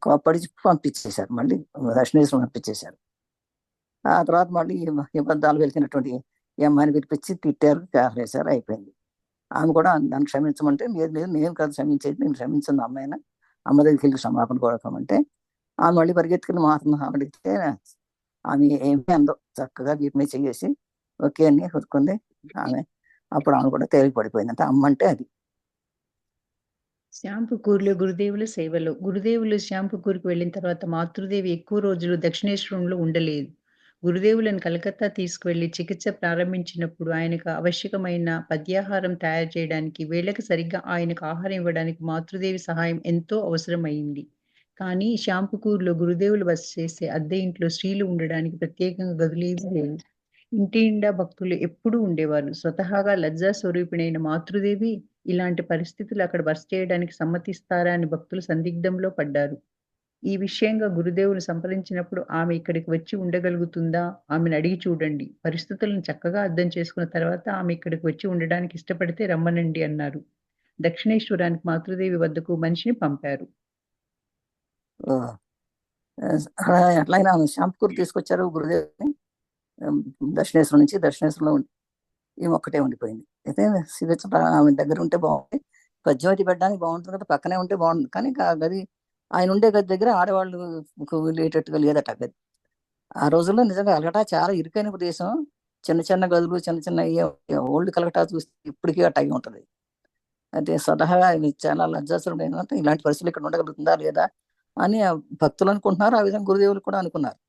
కోపడి పంపించేశారు. మళ్ళీ దక్షిణేశ్వరం పంపించేశారు. ఆ తర్వాత మళ్ళీ అబద్ధాలు వెలికినటువంటి ఈ అమ్మాయిని పిలిపించి తిట్టారు, కాఫరేశారు, అయిపోయింది. ఆమె కూడా నన్ను క్షమించమంటే, లేదు లేదు నేను కాదు క్షమించేది, నేను క్షమించింది అమ్మాయిన, అమ్మ దగ్గరికి వెళ్ళి క్షమాపణ కోరకమంటే ఆమె మళ్ళీ పరిగెత్తుకుని మాత్రం అడిగితే ఆమె ఏమీ అందో, చక్కగా వీపు మీద చేసి ఓకే అని హురుకుంది ఆమె. అప్పుడు ఆమె కూడా తేలిక పడిపోయిందంట. అమ్మ అంటే అది. శ్యాంపుకూరులో గురుదేవుల సేవలు. గురుదేవులు శ్యాంపుకూరుకు వెళ్ళిన తర్వాత మాతృదేవి ఎక్కువ రోజులు దక్షిణేశ్వరంలో ఉండలేదు. గురుదేవులను కలకత్తా తీసుకువెళ్లి చికిత్స ప్రారంభించినప్పుడు ఆయనకు ఆవశ్యకమైన పద్యాహారం తయారు చేయడానికి, వేళకు సరిగ్గా ఆయనకు ఆహారం ఇవ్వడానికి మాతృదేవి సహాయం ఎంతో అవసరమైంది. కానీ శ్యాంపుకూరులో గురుదేవులు బస చేసే అద్దె ఇంట్లో స్త్రీలు ఉండడానికి ప్రత్యేకంగా గదులేవీ లేవు. ఇంటి నిండా భక్తులు ఎప్పుడూ ఉండేవారు. స్వతహాగా లజ్జా స్వరూపిణైన మాతృదేవి ఇలాంటి పరిస్థితులు అక్కడ బస చేయడానికి సమ్మతిస్తారా అని భక్తులు సందిగ్ధంలో పడ్డారు. ఈ విషయంగా గురుదేవుని సంప్రదించినప్పుడు ఆమె ఇక్కడికి వచ్చి ఉండగలుగుతుందా? ఆమెను అడిగి చూడండి. పరిస్థితులను చక్కగా అర్థం చేసుకున్న తర్వాత ఆమె ఇక్కడికి వచ్చి ఉండడానికి ఇష్టపడితే రమ్మనండి అన్నారు. దక్షిణేశ్వరానికి మాతృదేవి వద్దకు మనిషిని పంపారు. ఎట్లయినా శాంపుకూరు తీసుకొచ్చారు గురుదేవుని దక్షిణేశ్వరం నుంచి. దక్షిణేశ్వరంలో ఈమె ఒక్కటే ఉండిపోయింది. అయితే శివచ్చ ఆమె దగ్గర ఉంటే బాగుంది, పద్యవతి పెట్టడానికి బాగుంటుంది కదా, పక్కనే ఉంటే బాగుంటుంది. కానీ గది ఆయన ఉండే గది దగ్గర ఆడవాళ్ళు వెళ్ళేటట్టుగా లేదట గది. ఆ రోజుల్లో నిజంగా కలకటా చాలా ఇరుకైన ప్రదేశం, చిన్న చిన్న గదులు, చిన్న చిన్న ఓల్డ్ కలకటా చూస్తే ఇప్పటికీ అట్టగి ఉంటుంది. అయితే స్వతహాగా చాలా లజ్జాసురుడు ఏంటంటే ఇలాంటి పరిస్థితులు ఇక్కడ ఉండగలుగుతుందా లేదా అని భక్తులు అనుకుంటున్నారు. ఆ విధంగా గురుదేవులు కూడా అనుకున్నారు,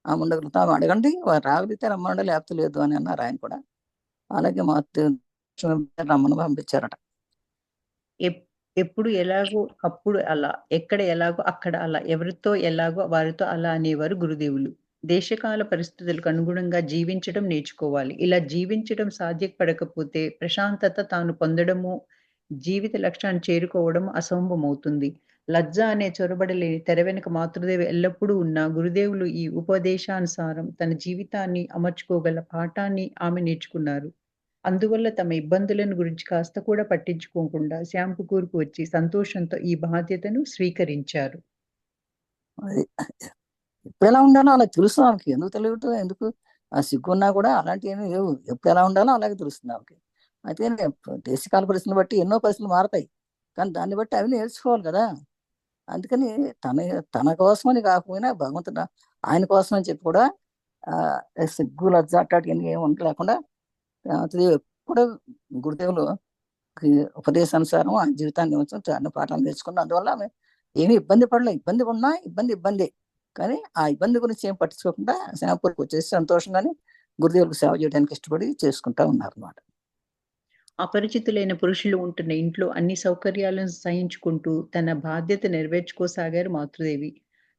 ఆమె ఉండగలుగుతాం, అడగండి, వారు రాగలిగితే రమ్మండి, లేకపోతే లేదు అని అన్నారు ఆయన కూడా. అలాగే రమ్మని పంపించారట. ఎప్పుడు ఎలాగో అప్పుడు అలా, ఎక్కడ ఎలాగో అక్కడ అలా, ఎవరితో ఎలాగో వారితో అలా అనేవారు గురుదేవులు. దేశకాల పరిస్థితులకు అనుగుణంగా జీవించడం నేర్చుకోవాలి. ఇలా జీవించడం సాధ్యపడకపోతే ప్రశాంతత తాను పొందడము, జీవిత లక్ష్యాన్ని చేరుకోవడం అసంభవమవుతుంది. లజ్జ అనే చొరబడలేని తెర వెనుక మాతృదేవి ఎల్లప్పుడూ ఉన్న గురుదేవులు ఈ ఉపదేశానుసారం తన జీవితాన్ని అమర్చుకోగల పాఠాన్ని ఆమె నేర్చుకున్నారు. అందువల్ల తమ ఇబ్బందులను గురించి కాస్త కూడా పట్టించుకోకుండా శ్యాంపుకూరుకు వచ్చి సంతోషంతో ఈ బాధ్యతను స్వీకరించారు. అది ఎప్పుడు ఎలా ఉండాలో అలా తెలుసు ఆమెకి. ఎందుకు తెలియదు, ఎందుకు ఆ సిగ్గున్నా కూడా అలాంటివి ఏమీ లేవు. ఎప్పుడు ఎలా ఉండాలో అలాగే తెలుస్తుంది ఆమెకి. అయితే దేశకాల పరిస్థితులను బట్టి ఎన్నో పరిస్థితులు మారతాయి, కానీ దాన్ని బట్టి అవి నేర్చుకోవాలి కదా. అందుకని తన తన కోసమని కాకపోయినా భగవంతుడు ఆయన కోసం అని చెప్పి కూడా సిగ్గు లజ్జ అట్లాంటివన్నీ ఏమి ఉండలేకుండా ఎప్పుడు గురుదేవులు ఉపదేశానుసారం ఆ జీవితాన్ని అన్ని పాఠాలు నేర్చుకున్న అందువల్ల ఆమె ఏమీ ఇబ్బంది పడలే. ఇబ్బంది ఉన్నా ఇబ్బంది, కానీ ఆ ఇబ్బంది గురించి ఏం పట్టించుకోకుండా శ్యాంపూర్కి వచ్చేసి సంతోషంగానే గురుదేవులకు సేవ చేయడానికి ఇష్టపడి చేసుకుంటా ఉన్నారు అన్నమాట. అపరిచితులైన పురుషులు ఉంటున్న ఇంట్లో అన్ని సౌకర్యాలను సహించుకుంటూ తన బాధ్యత నెరవేర్చుకోసాగారు మాతృదేవి.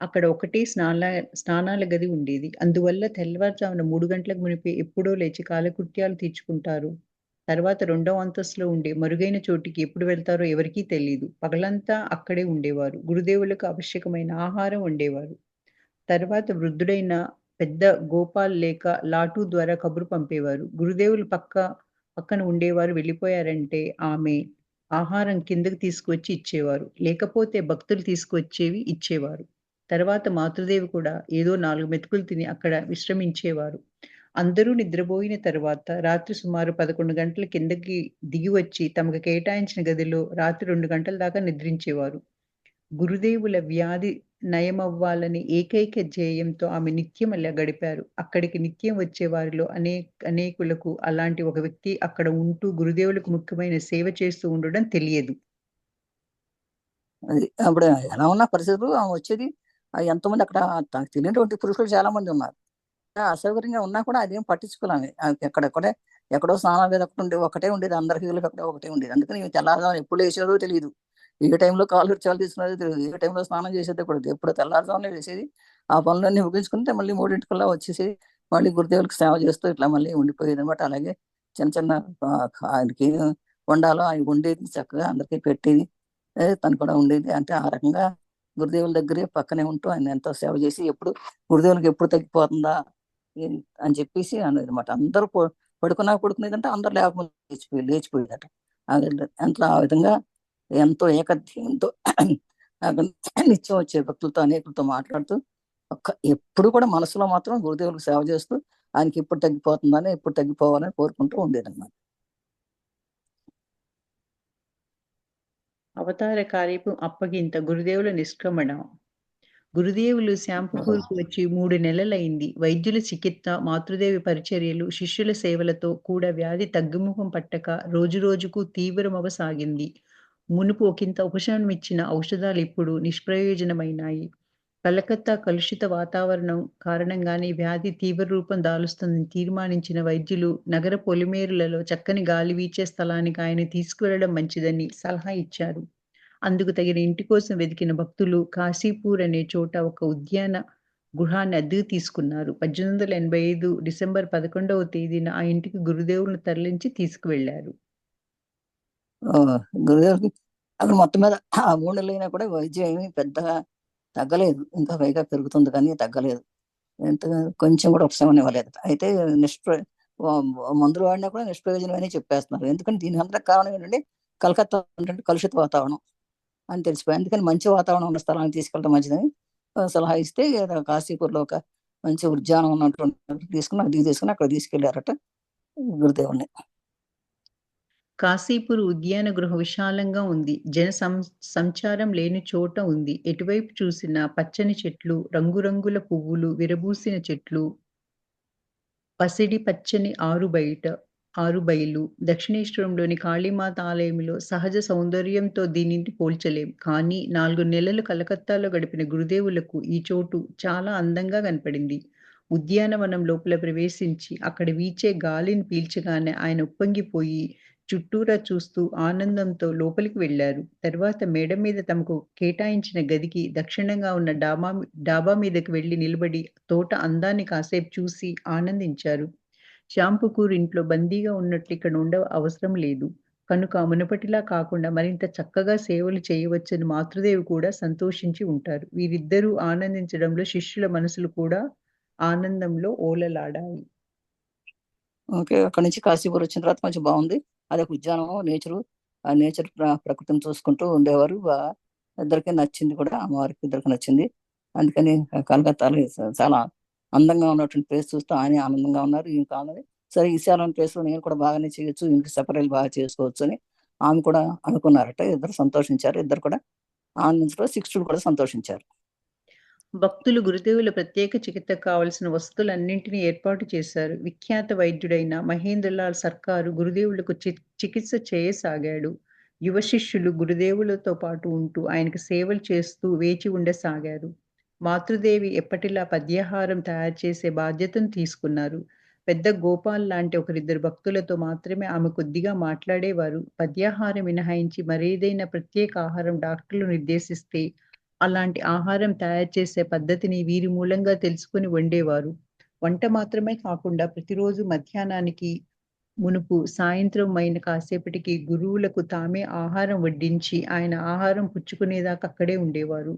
అక్కడ ఒకటే స్నానాల గది ఉండేది. అందువల్ల తెల్లవారుజామున 3 గంటలకు మునిపే ఎప్పుడో లేచి కాలకృత్యాలు తీర్చుకుంటారు. తర్వాత రెండవ అంతస్తులో ఉండే మరుగైన చోటికి ఎప్పుడు వెళ్తారో ఎవరికీ తెలీదు. పగలంతా అక్కడే ఉండేవారు. గురుదేవులకు ఆవశ్యకమైన ఆహారం వండేవారు. తర్వాత వృద్ధుడైన పెద్ద గోపాల్ లేక లాటూ ద్వారా కబురు పంపేవారు. గురుదేవులు పక్కన ఉండేవారు వెళ్ళిపోయారంటే ఆమె ఆహారం కిందకి తీసుకువచ్చి ఇచ్చేవారు. లేకపోతే భక్తులు తీసుకువచ్చేవి ఇచ్చేవారు. తర్వాత మాతృదేవి కూడా ఏదో 4 మెతుకులు తిని అక్కడ విశ్రమించేవారు. అందరూ నిద్రబోయిన తర్వాత రాత్రి సుమారు 11 గంటల కిందకి దిగి వచ్చి తమకు కేటాయించిన గదిలో రాత్రి 2 గంటల దాకా నిద్రించేవారు. గురుదేవుల వ్యాధి నయమవ్వాలని ఏకైక ధ్యేయంతో ఆమె నిత్యం అలా గడిపారు. అక్కడికి నిత్యం వచ్చే వారిలో అనేకులకు అలాంటి ఒక వ్యక్తి అక్కడ ఉంటూ గురుదేవులకు ముఖ్యమైన సేవ చేస్తూ ఉండడం తెలియదు. అది అప్పుడు ఎలా ఉన్న పరిస్థితులు ఆమె వచ్చేది. ఎంతోమంది అక్కడ తనకు తెలియనటువంటి పురుషులు చాలా మంది ఉన్నారు. అసౌకర్యంగా ఉన్నా కూడా అదేం పట్టించుకోలేము. ఎక్కడెక్కడే ఎక్కడో స్నానాలు మీద ఒకటే ఉండేది, అందరికి వీళ్ళకి అక్కడ ఒకటే ఉండేది. అందుకని తెల్లారుజామున ఎప్పుడు లేచేదో తెలియదు, ఏ టైంలో కాలు రుచాలు తీసుకునేదో తెలియదు, ఏ టైంలో స్నానం చేసేదో కూడా తెలియదు. ఎప్పుడు తెల్లారుజామునే వేసేది, ఆ పనులన్నీ ముగించుకుంటే మళ్ళీ 3 వచ్చేసి మళ్ళీ గురుదేవులకు సేవ చేస్తూ ఇట్లా మళ్ళీ ఉండిపోయేది అనమాట. అలాగే చిన్న చిన్న ఆయనకి వండాలో అవి వండేది, చక్కగా అందరికీ పెట్టేది. తను కూడా ఉండేది. అంటే ఆ రకంగా గురుదేవుల దగ్గరే పక్కనే ఉంటూ ఆయన ఎంతో సేవ చేసి ఎప్పుడు గురుదేవులకు ఎప్పుడు తగ్గిపోతుందా అని చెప్పేసి అనేది అనమాట. అందరూ పడుకునేదంటే అందరు లేకపోతే లేచిపోయేదట. ఎంతో ఆ విధంగా ఎంతో ఏకధ్యేయంతో నిత్యం వచ్చే భక్తులతో అనేకులతో మాట్లాడుతూ ఎప్పుడు కూడా మనసులో మాత్రం గురుదేవులకు సేవ చేస్తూ ఆయనకి ఎప్పుడు తగ్గిపోతుందని ఎప్పుడు తగ్గిపోవాలని కోరుకుంటూ ఉండేదన్నమాట. అవతార కార్యపు అప్పగింత గురుదేవుల నిష్క్రమణ. గురుదేవులు శ్యాంపుకూరుకు వచ్చి 3 నెలలైంది. వైద్యుల చికిత్స, మాతృదేవి పరిచర్యలు, శిష్యుల సేవలతో కూడా వ్యాధి తగ్గుముఖం పట్టక రోజురోజుకు తీవ్రమవసాగింది. మునుపు ఒకంత ఉపశమనమిచ్చిన ఔషధాలు ఇప్పుడు నిష్ప్రయోజనమైనాయి. కలకత్తా కలుషిత వాతావరణం కారణంగానే వ్యాధి తీవ్ర రూపం దాలుస్తుందని తీర్మానించిన వైద్యులు నగర పొలిమేరులలో చక్కని గాలి వీచే స్థలానికి ఆయన తీసుకువెళ్లడం మంచిదని సలహా ఇచ్చారు. అందుకు తగిన ఇంటి కోసం వెతికిన భక్తులు కాశీపూర్ అనే చోట ఒక ఉద్యాన గృహాన్ని అద్దెకు తీసుకున్నారు. 1885 డిసెంబర్ 11వ తేదీన ఆ ఇంటికి గురుదేవులను తరలించి తీసుకువెళ్లారు. గురుదేవులకి అక్కడ మొత్తం మీద ఆ 3 నెలలైనా కూడా వైద్యం ఏమీ పెద్దగా తగ్గలేదు. ఇంకా పైగా పెరుగుతుంది కానీ తగ్గలేదు. ఎంత కొంచెం కూడా ఉపశమనం ఇవ్వలేదు. అయితే మందులు వాడినా కూడా నిష్ప్రయోజనం అని చెప్పేస్తున్నారు. ఎందుకంటే దీని అంతా కారణం ఏంటంటే కలకత్తా అంటే కలుషిత వాతావరణం అని తెలిసిపోయి, అందుకని మంచి వాతావరణం ఉన్న స్థలానికి తీసుకెళ్ళడం మంచిదని సలహా ఇస్తే కాశీపూర్లో ఒక మంచి ఉద్యానం ఉన్నటువంటి తీసుకుని అక్కడ తీసుకెళ్లారట గురుదేవుల్ని. కాశీపూర్ ఉద్యాన గృహ విశాలంగా ఉంది. సంచారం లేని చోట ఉంది. ఎటువైపు చూసినా పచ్చని చెట్లు, రంగురంగుల పువ్వులు విరబూసిన చెట్లు, పసిడి పచ్చని ఆరుబయలు. దక్షిణేశ్వరంలోని కాళీమాత ఆలయంలో సహజ సౌందర్యంతో దీనిని పోల్చలేం. కానీ 4 నెలలు కలకత్తాలో గడిపిన గురుదేవులకు ఈ చోటు చాలా అందంగా కనపడింది. ఉద్యానవనం లోపల ప్రవేశించి అక్కడ వీచే గాలిని పీల్చగానే ఆయన ఉప్పొంగిపోయి చుట్టూరా చూస్తూ ఆనందంతో లోపలికి వెళ్లారు. తర్వాత మేడ మీద తమకు కేటాయించిన గదికి దక్షిణంగా ఉన్న డాబా మీదకి వెళ్లి నిలబడి తోట అందాన్ని కాసేపు చూసి ఆనందించారు. శ్యాంపుకూర్ ఇంట్లో బందీగా ఉన్నట్లు ఇక్కడ అవసరం లేదు. కనుక మునుపటిలా కాకుండా మరింత చక్కగా సేవలు చేయవచ్చని మాతృదేవి కూడా సంతోషించి ఉంటారు. వీరిద్దరూ ఆనందించడంలో శిష్యుల మనసులు కూడా ఆనందంలో ఓలలాడాయి. ఓకే. అక్కడి నుంచి కాశీపురం వచ్చిన తర్వాత కొంచెం బాగుంది. అదొక ఉద్యానవనం, ఆ నేచర్ ప్రకృతిని చూసుకుంటూ ఉండేవారు. ఇద్దరికి నచ్చింది కూడా, అమ్మవారికి ఇద్దరికి నచ్చింది. అందుకని కలకత్తాలో చాలా అందంగా ఉన్నటువంటి ప్లేస్ చూస్తూ ఆయనే ఆనందంగా ఉన్నారు. ఈయన కావాలి సరే విశాలమైన ప్లేస్ లో నేను కూడా బాగానే చేయొచ్చు, ఇంటికి సెపరేట్ బాగా చేసుకోవచ్చు అని ఆమె కూడా అనుకున్నారట. ఇద్దరు సంతోషించారు. ఇద్దరు కూడా ఆనందించడం, శిక్షుడు కూడా సంతోషించారు. భక్తులు గురుదేవుల ప్రత్యేక చికిత్సకు కావలసిన వసతులన్నింటినీ ఏర్పాటు చేశారు. విఖ్యాత వైద్యుడైన మహేంద్రలాల్ సర్కారు గురుదేవులకు చికిత్స చేయసాగాడు. యువ శిష్యులు గురుదేవులతో పాటు ఉంటూ ఆయనకు సేవలు చేస్తూ వేచి ఉండసాగారు. మాతృదేవి ఎప్పటిలా పద్యాహారం తయారు చేసే బాధ్యతను తీసుకున్నారు. పెద్ద గోపాల్ లాంటి ఒకరిద్దరు భక్తులతో మాత్రమే ఆమె కొద్దిగా మాట్లాడేవారు. పద్యాహారం మినహాయించి మరేదైనా ప్రత్యేక ఆహారం డాక్టర్లు నిర్దేశిస్తే అలాంటి ఆహారం తయారు చేసే పద్ధతిని వీరి మూలంగా తెలుసుకొని వండేవారు. వంట మాత్రమే కాకుండా ప్రతిరోజు మధ్యాహ్నానికి మునుపు సాయంత్రం అయిన కాసేపటికి గురువులకు తామే ఆహారం వడ్డించి ఆయన ఆహారం పుచ్చుకునేదాకా అక్కడే ఉండేవారు.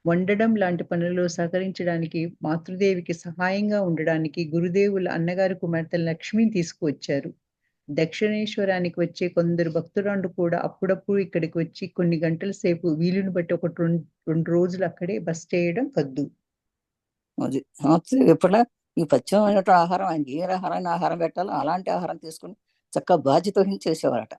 వండడం లాంటి పనుల్లో సహకరించడానికి మాతృదేవికి సహాయంగా ఉండడానికి గురుదేవుల అన్నగారి కుమార్తె లక్ష్మిని తీసుకువచ్చారు. దక్షిణేశ్వరానికి వచ్చే కొందరు భక్తురాండ్రు కూడా అప్పుడప్పుడు ఇక్కడికి వచ్చి కొన్ని గంటల సేపు వీలుని బట్టి ఒక 2 రోజులు అక్కడే బస చేయడం కద్దు. అది ఎప్పుడా ఈ పథ్యమైనటువంటి ఆహారం, ఆయనకి ఏ ఆహారాన్ని ఆహారం పెట్టాలో అలాంటి ఆహారం తీసుకుని చక్కగా బాధ్యత వహించి చేసేవారట.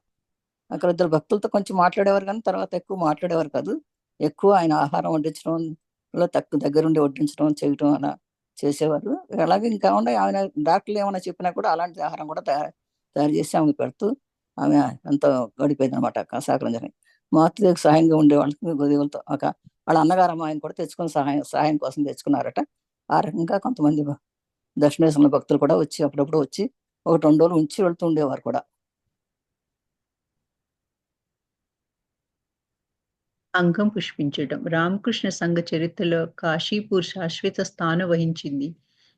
అక్కడ ఇద్దరు భక్తులతో కొంచెం మాట్లాడేవారు, కానీ తర్వాత ఎక్కువ మాట్లాడేవారు కాదు. ఎక్కువ ఆయన ఆహారం వడ్డించడంలో తక్కువ దగ్గరుండి వడ్డించడం చేయటం అలా చేసేవారు. అలాగే ఇంకా ఉన్నాయి, ఆయన డాక్టర్లు ఏమైనా చెప్పినా కూడా అలాంటి ఆహారం కూడా తయారు తయారు చేసి ఆమె పెడుతూ ఆమె ఎంతో గడిపోయింది అనమాట సహకరించని. మాతృదేవికి సహాయంగా ఉండే వాళ్ళకి గురుదేవులతో వాళ్ళ అన్నగారు ఆయన కూడా తెచ్చుకొని సహాయం కోసం తెచ్చుకున్నారట. ఆ రకంగా కొంతమంది దక్షిణేశ్వర భక్తులు కూడా వచ్చి అప్పుడప్పుడు వచ్చి ఒక 2 రోజులు ఉంచి వెళ్తూ ఉండేవారు కూడా. అంగం పుష్పించడం. రామకృష్ణ సంఘ చరిత్రలో కాశీపూర్ శాశ్వత స్థానం వహించింది.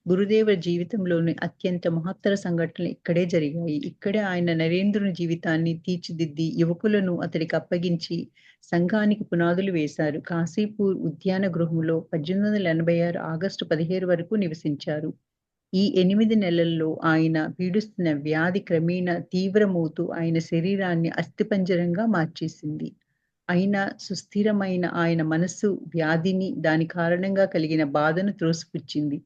గురుదేవుల జీవితంలోని అత్యంత మహత్తర సంఘటనలు ఇక్కడే జరిగాయి. ఇక్కడే ఆయన నరేంద్రుని జీవితాన్ని తీర్చిదిద్ది యువకులను అతడికి అప్పగించి సంఘానికి పునాదులు వేశారు. కాశీపూర్ ఉద్యాన గృహంలో 1886 ఆగస్టు 17 వరకు నివసించారు. ఈ 8 నెలల్లో ఆయన పీడిస్తున్న వ్యాధి క్రమేణా తీవ్రమవుతూ ఆయన శరీరాన్ని అస్థిపంజరంగా మార్చేసింది. అయినా సుస్థిరమైన ఆయన మనస్సు వ్యాధిని, దాని కారణంగా కలిగిన బాధను త్రోసిపుచ్చింది.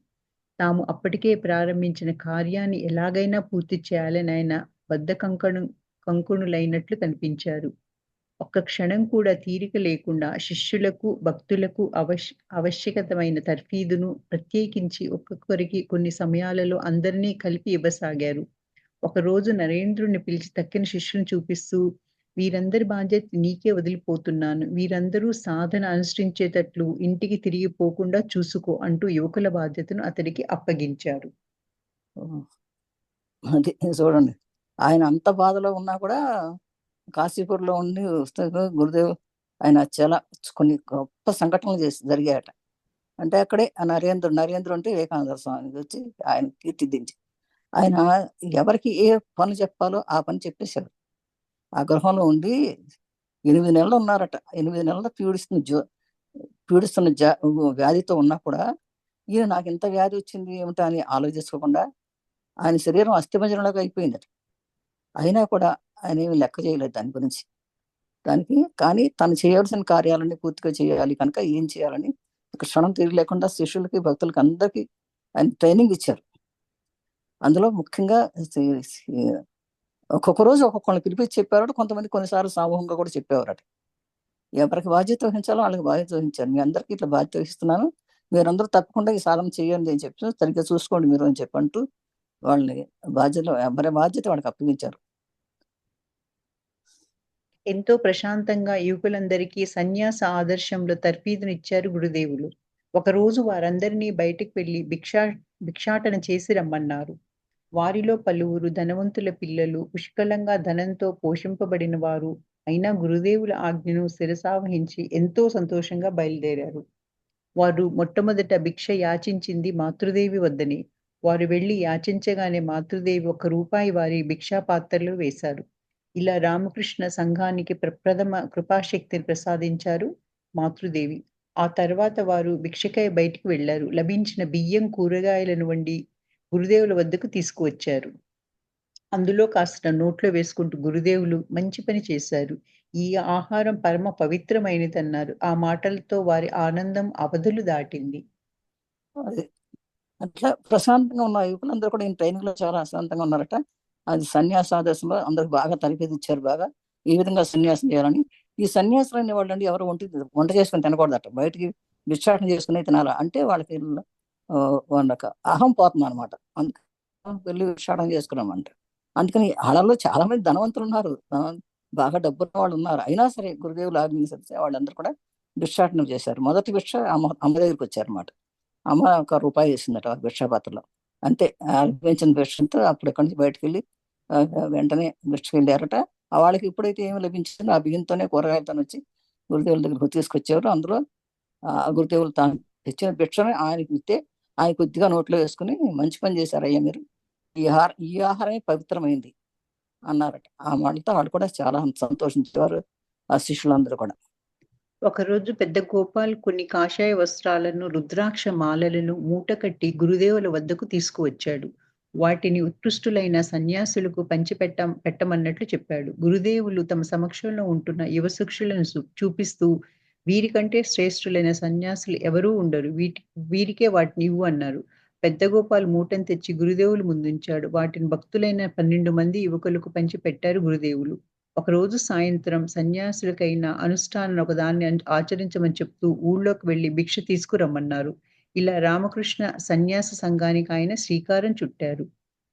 తాము అప్పటికే ప్రారంభించిన కార్యాన్ని ఎలాగైనా పూర్తి చేయాలని ఆయన కంకుణులైనట్లు కనిపించారు. ఒక్క క్షణం కూడా తీరిక లేకుండా శిష్యులకు, భక్తులకు ఆవశ్యకతమైన తర్ఫీదును ప్రత్యేకించి ఒక్కొక్కరికి కొన్ని సమయాలలో అందరినీ కలిపి ఇవ్వసాగారు. ఒకరోజు నరేంద్రుడిని పిలిచి తక్కిన శిష్యుని చూపిస్తూ, వీరందరి బాధ్యత నీకే వదిలిపోతున్నాను. వీరందరూ సాధన అనుష్ఠించేటట్లు ఇంటికి తిరిగి పోకుండా చూసుకో అంటూ యువకుల బాధ్యతను అతడికి అప్పగించారు. అది చూడండి, ఆయన అంత బాధలో ఉన్నా కూడా కాశీపూర్లో ఉండి వస్తే గురుదేవ్ ఆయన చాలా కొన్ని గొప్ప సంఘటనలు జరిగాయట. అంటే అక్కడే నరేంద్రుడు అంటే వివేకానంద స్వామి వచ్చి ఆయన కీర్తిదించి ఆయన ఎవరికి ఏ పని చెప్పాలో ఆ పని చెప్పేశారు. ఆ గృహంలో ఉండి 8 నెలలు ఉన్నారట. 8 నెలలు పీడిస్తున్న వ్యాధితో ఉన్నా కూడా ఈయన నాకు ఇంత వ్యాధి వచ్చింది ఏమిటా అని ఆలోచించుకోకుండా ఆయన శరీరం అస్థిపంజరంలాగా అయిపోయిందట. అయినా కూడా ఆయన ఏమి లెక్క చేయలేదు దాని గురించి. కానీ తను చేయాల్సిన కార్యాలన్నీ పూర్తిగా చేయాలి కనుక ఏం చేయాలని ఒక క్షణం తిరిగి లేకుండా శిష్యులకి, భక్తులకి అందరికీ ఆయన ట్రైనింగ్ ఇచ్చారు. అందులో ముఖ్యంగా ఒక్కొక్క రోజు ఒక్కొక్కరిని పిలిపించి చెప్పారట. కొంతమంది కొన్నిసార్లు సమూహంగా కూడా చెప్పేవారట. ఎవరికి బాధ్యత వహించాలో వాళ్ళకి బాధ్యత వహించారు. మీ అందరికీ ఇట్లా బాధ్యత వహిస్తున్నాను, మీరందరూ తప్పకుండా ఈ సాధన చేయండి అని చెప్పి సరిగ్గా చూసుకోండి మీరు అని చెప్పంటూ వాళ్ళని ఎవరి బాధ్యత వాళ్ళకి అప్పగించారు. ఎంతో ప్రశాంతంగా యువకులందరికీ సన్యాస ఆదర్శంలో తర్ఫీదునిచ్చారు గురుదేవులు. ఒకరోజు వారందరినీ బయటికి వెళ్లి భిక్షాటన చేసి రమ్మన్నారు. వారిలో పలువురు ధనవంతుల పిల్లలు, పుష్కలంగా ధనంతో పోషింపబడిన వారు అయినా గురుదేవుల ఆజ్ఞను శిరసావహించి ఎంతో సంతోషంగా బయలుదేరారు. వారు మొట్టమొదట భిక్ష యాచించింది మాతృదేవి వద్దనే. వారు వెళ్లి యాచించగానే మాతృదేవి ₹1 వారి భిక్షా పాత్రలో వేశారు. ఇలా రామకృష్ణ సంఘానికి ప్రప్రథమ కృపాశక్తిని ప్రసాదించారు మాతృదేవి. ఆ తర్వాత వారు భిక్షకై బయటికి వెళ్లారు. లభించిన బియ్యం, కూరగాయలను వండి గురుదేవుల వద్దకు తీసుకువచ్చారు. అందులో కాస్త నోట్లో వేసుకుంటూ గురుదేవులు మంచి పని చేశారు. ఈ ఆహారం పరమ పవిత్రమైనదన్నారు. ఆ మాటలతో వారి ఆనందం అవధులు దాటింది. అది అట్లా ప్రశాంతంగా ఉన్న యువకులందరూ కూడా ఈ ట్రైనింగ్ లో చాలా ప్రశాంతంగా ఉన్నారట. అది సన్యాసాదర్శంలో అందరికి బాగా తరబేది ఇచ్చారు. బాగా ఈ విధంగా సన్యాసం చేయాలని. ఈ సన్యాసులు అనే వాళ్ళు అండి ఎవరు వంట చేసుకుని తినకూడదట, బయటికి భిక్షాటన చేసుకుని తినాలా అంటే వాళ్ళకి వాళ్ళకి అహం పోతుంది అనమాట. అందుకని వెళ్ళి భిక్షాటన చేసుకున్నామంట. అందుకని వాళ్ళలో చాలా మంది ధనవంతులు ఉన్నారు, బాగా డబ్బున్న వాళ్ళు ఉన్నారు. అయినా సరే గురుదేవులు ఆజ్ఞానిస్తే వాళ్ళందరూ కూడా భిక్షాటన చేశారు. మొదటి భిక్ష అమ్మ దగ్గరికి వచ్చారు అనమాట. అమ్మ ఒక రూపాయి వేసిందట ఆ భిక్షాపాత్రలో. అంతే అనిపించిన భిక్షంతో అప్పుడు ఇక్కడి నుంచి బయటకు వెళ్ళి వెంటనే భిక్షకు వెళ్ళారట. ఆ వాళ్ళకి ఎప్పుడైతే ఏమి లభించిందో ఆ బియ్యంతోనే కూరగాయలతో వచ్చి గురుదేవుల దగ్గరకు తీసుకొచ్చేవారు. అందులో ఆ గురుదేవులు తాను తెచ్చిన భిక్షని ఆయనకి ఇస్తే ఆయన కొద్దిగా నోట్లో వేసుకుని మంచి పని చేశారు అయ్యా మీరు, ఈ ఆహారమే పవిత్రమైంది అన్నారట. ఆ మాటలతో వాళ్ళు కూడా చాలా సంతోషించేవారు ఆ శిష్యులందరూ కూడా. ఒకరోజు పెద్ద గోపాల్ కొన్ని కాషాయ వస్త్రాలను, రుద్రాక్ష మాలలను మూటకట్టి గురుదేవుల వద్దకు తీసుకువచ్చాడు. వాటిని ఉత్కృష్టులైన సన్యాసులకు పెట్టమన్నట్లు చెప్పాడు. గురుదేవులు తమ సమక్షంలో ఉంటున్న యువ శిష్యులను చూపిస్తూ, వీరికంటే శ్రేష్ఠులైన సన్యాసులు ఎవరూ ఉండరు. వీరికే వాటిని ఇవ్వు అన్నారు. పెద్ద గోపాల్ మూటను తెచ్చి గురుదేవులు ముందుంచాడు. వాటిని భక్తులైన 12 మంది యువకులకు పంచిపెట్టారు గురుదేవులు. ఒకరోజు సాయంత్రం సన్యాసులకైన అనుష్ఠానం ఒకదాన్ని ఆచరించమని చెప్తూ ఊళ్ళోకి వెళ్లి భిక్ష తీసుకురమ్మన్నారు. ఇలా రామకృష్ణ సన్యాస సంఘానికి ఆయన శ్రీకారం చుట్టారు.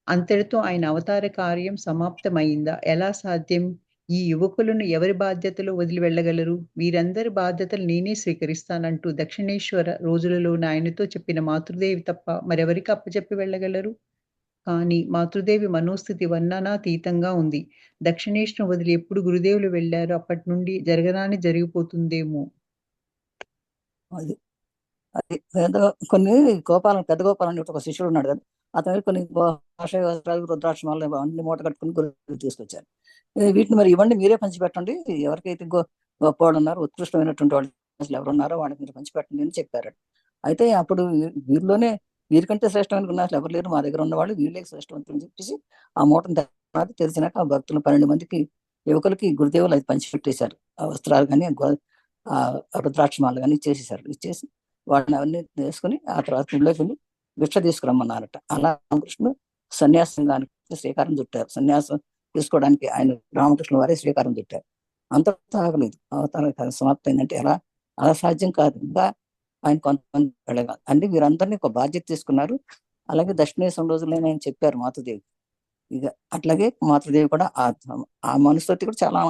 అంతటితో ఆయన అవతార కార్యం సమాప్తమైందా? ఎలా సాధ్యం? ఈ యువకులను ఎవరి బాధ్యతలో వదిలి వెళ్ళగలరు? వీరందరి బాధ్యతలు నేనే స్వీకరిస్తానంటూ దక్షిణేశ్వర రోజులలోనే ఆయనతో చెప్పిన మాతృదేవి తప్ప మరెవరికి అప్పచెప్పి వెళ్ళగలరు? కానీ మాతృదేవి మనోస్థితి వర్ణనాతీతంగా ఉంది. దక్షిణేష్ను వదిలి ఎప్పుడు గురుదేవులు వెళ్లారో అప్పటినుండి జరగరానిది జరిగిపోతుందేమో! అది అది కొన్ని పెద్ద గోపాలం అని ఒక శిష్యుడు ఉన్నాడు కదా, అతను కొన్ని కాషాయ వస్త్రాలు, రుద్రాక్షమాలు అన్ని మూట కట్టుకుని గురువు తీసుకొచ్చారు. వీటిని మరి ఇవ్వండి, మీరే పంచిపెట్టండి, ఎవరికైతే గొప్పవాళ్ళు ఉన్నారో, ఉత్కృష్టమైనటువంటి వాళ్ళు అసలు ఎవరు ఉన్నారో వాళ్ళకి మీరు పంచిపెట్టండి అని చెప్పారు. అయితే అప్పుడు వీరిలోనే వీరికంటే శ్రేష్టమైన ఉన్నారు ఎవరు లేరు, మా దగ్గర ఉన్నవాళ్ళు వీళ్ళే శ్రేష్టవంతులు అని చెప్పేసి ఆ మూటను తెరిచినాక ఆ భక్తులు 12 మందికి యువకులకి గురుదేవులు అది పంచిపెట్టేశారు. ఆ వస్త్రాలు కానీ ఆ రుద్రాక్షమాలు కానీ ఇచ్చేసేసారు. ఇచ్చేసి వాళ్ళని అవన్నీ వేసుకుని ఆ తర్వాత ఊళ్ళోకి వెళ్ళి భిక్ష తీసుకురమ్మన్నారట. అలా రామకృష్ణుడు సన్యాసంగానికి శ్రీకారం చుట్టారు. సన్యాసం తీసుకోవడానికి ఆయన రామకృష్ణుల వారే శ్రీకారం చుట్టారు. అంతటితో ఆగలేదు. అవతారం సమాప్తమైందంటే ఎలా అలా సాధ్యం కాదు. ఇంకా ఆయన కొంతమంది వెళ్ళగాలి అంటే వీరందరినీ ఒక బాధ్యత తీసుకున్నారు. అలాగే దక్షిణేశ్వరం రోజుల్లో ఆయన చెప్పారు మాతృదేవి. ఇక అట్లాగే మాతృదేవి కూడా ఆ మనస్తోటి కూడా చాలా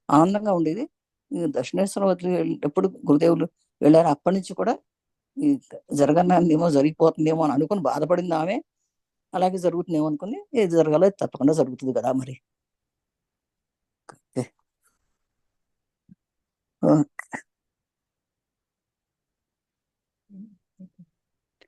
ఆనందంగా ఉండేది. ఈ దక్షిణేశ్వరం వదిలి ఎప్పుడు గురుదేవులు వెళ్ళారు అప్పటి నుంచి కూడా ఈ జరగనేమో జరిగిపోతుందేమో అని అనుకుని బాధపడింది ఆమె. అలాగే జరుగుతుందేమో అనుకుని ఏది జరగాలో తప్పకుండా జరుగుతుంది కదా మరి. ఓకే.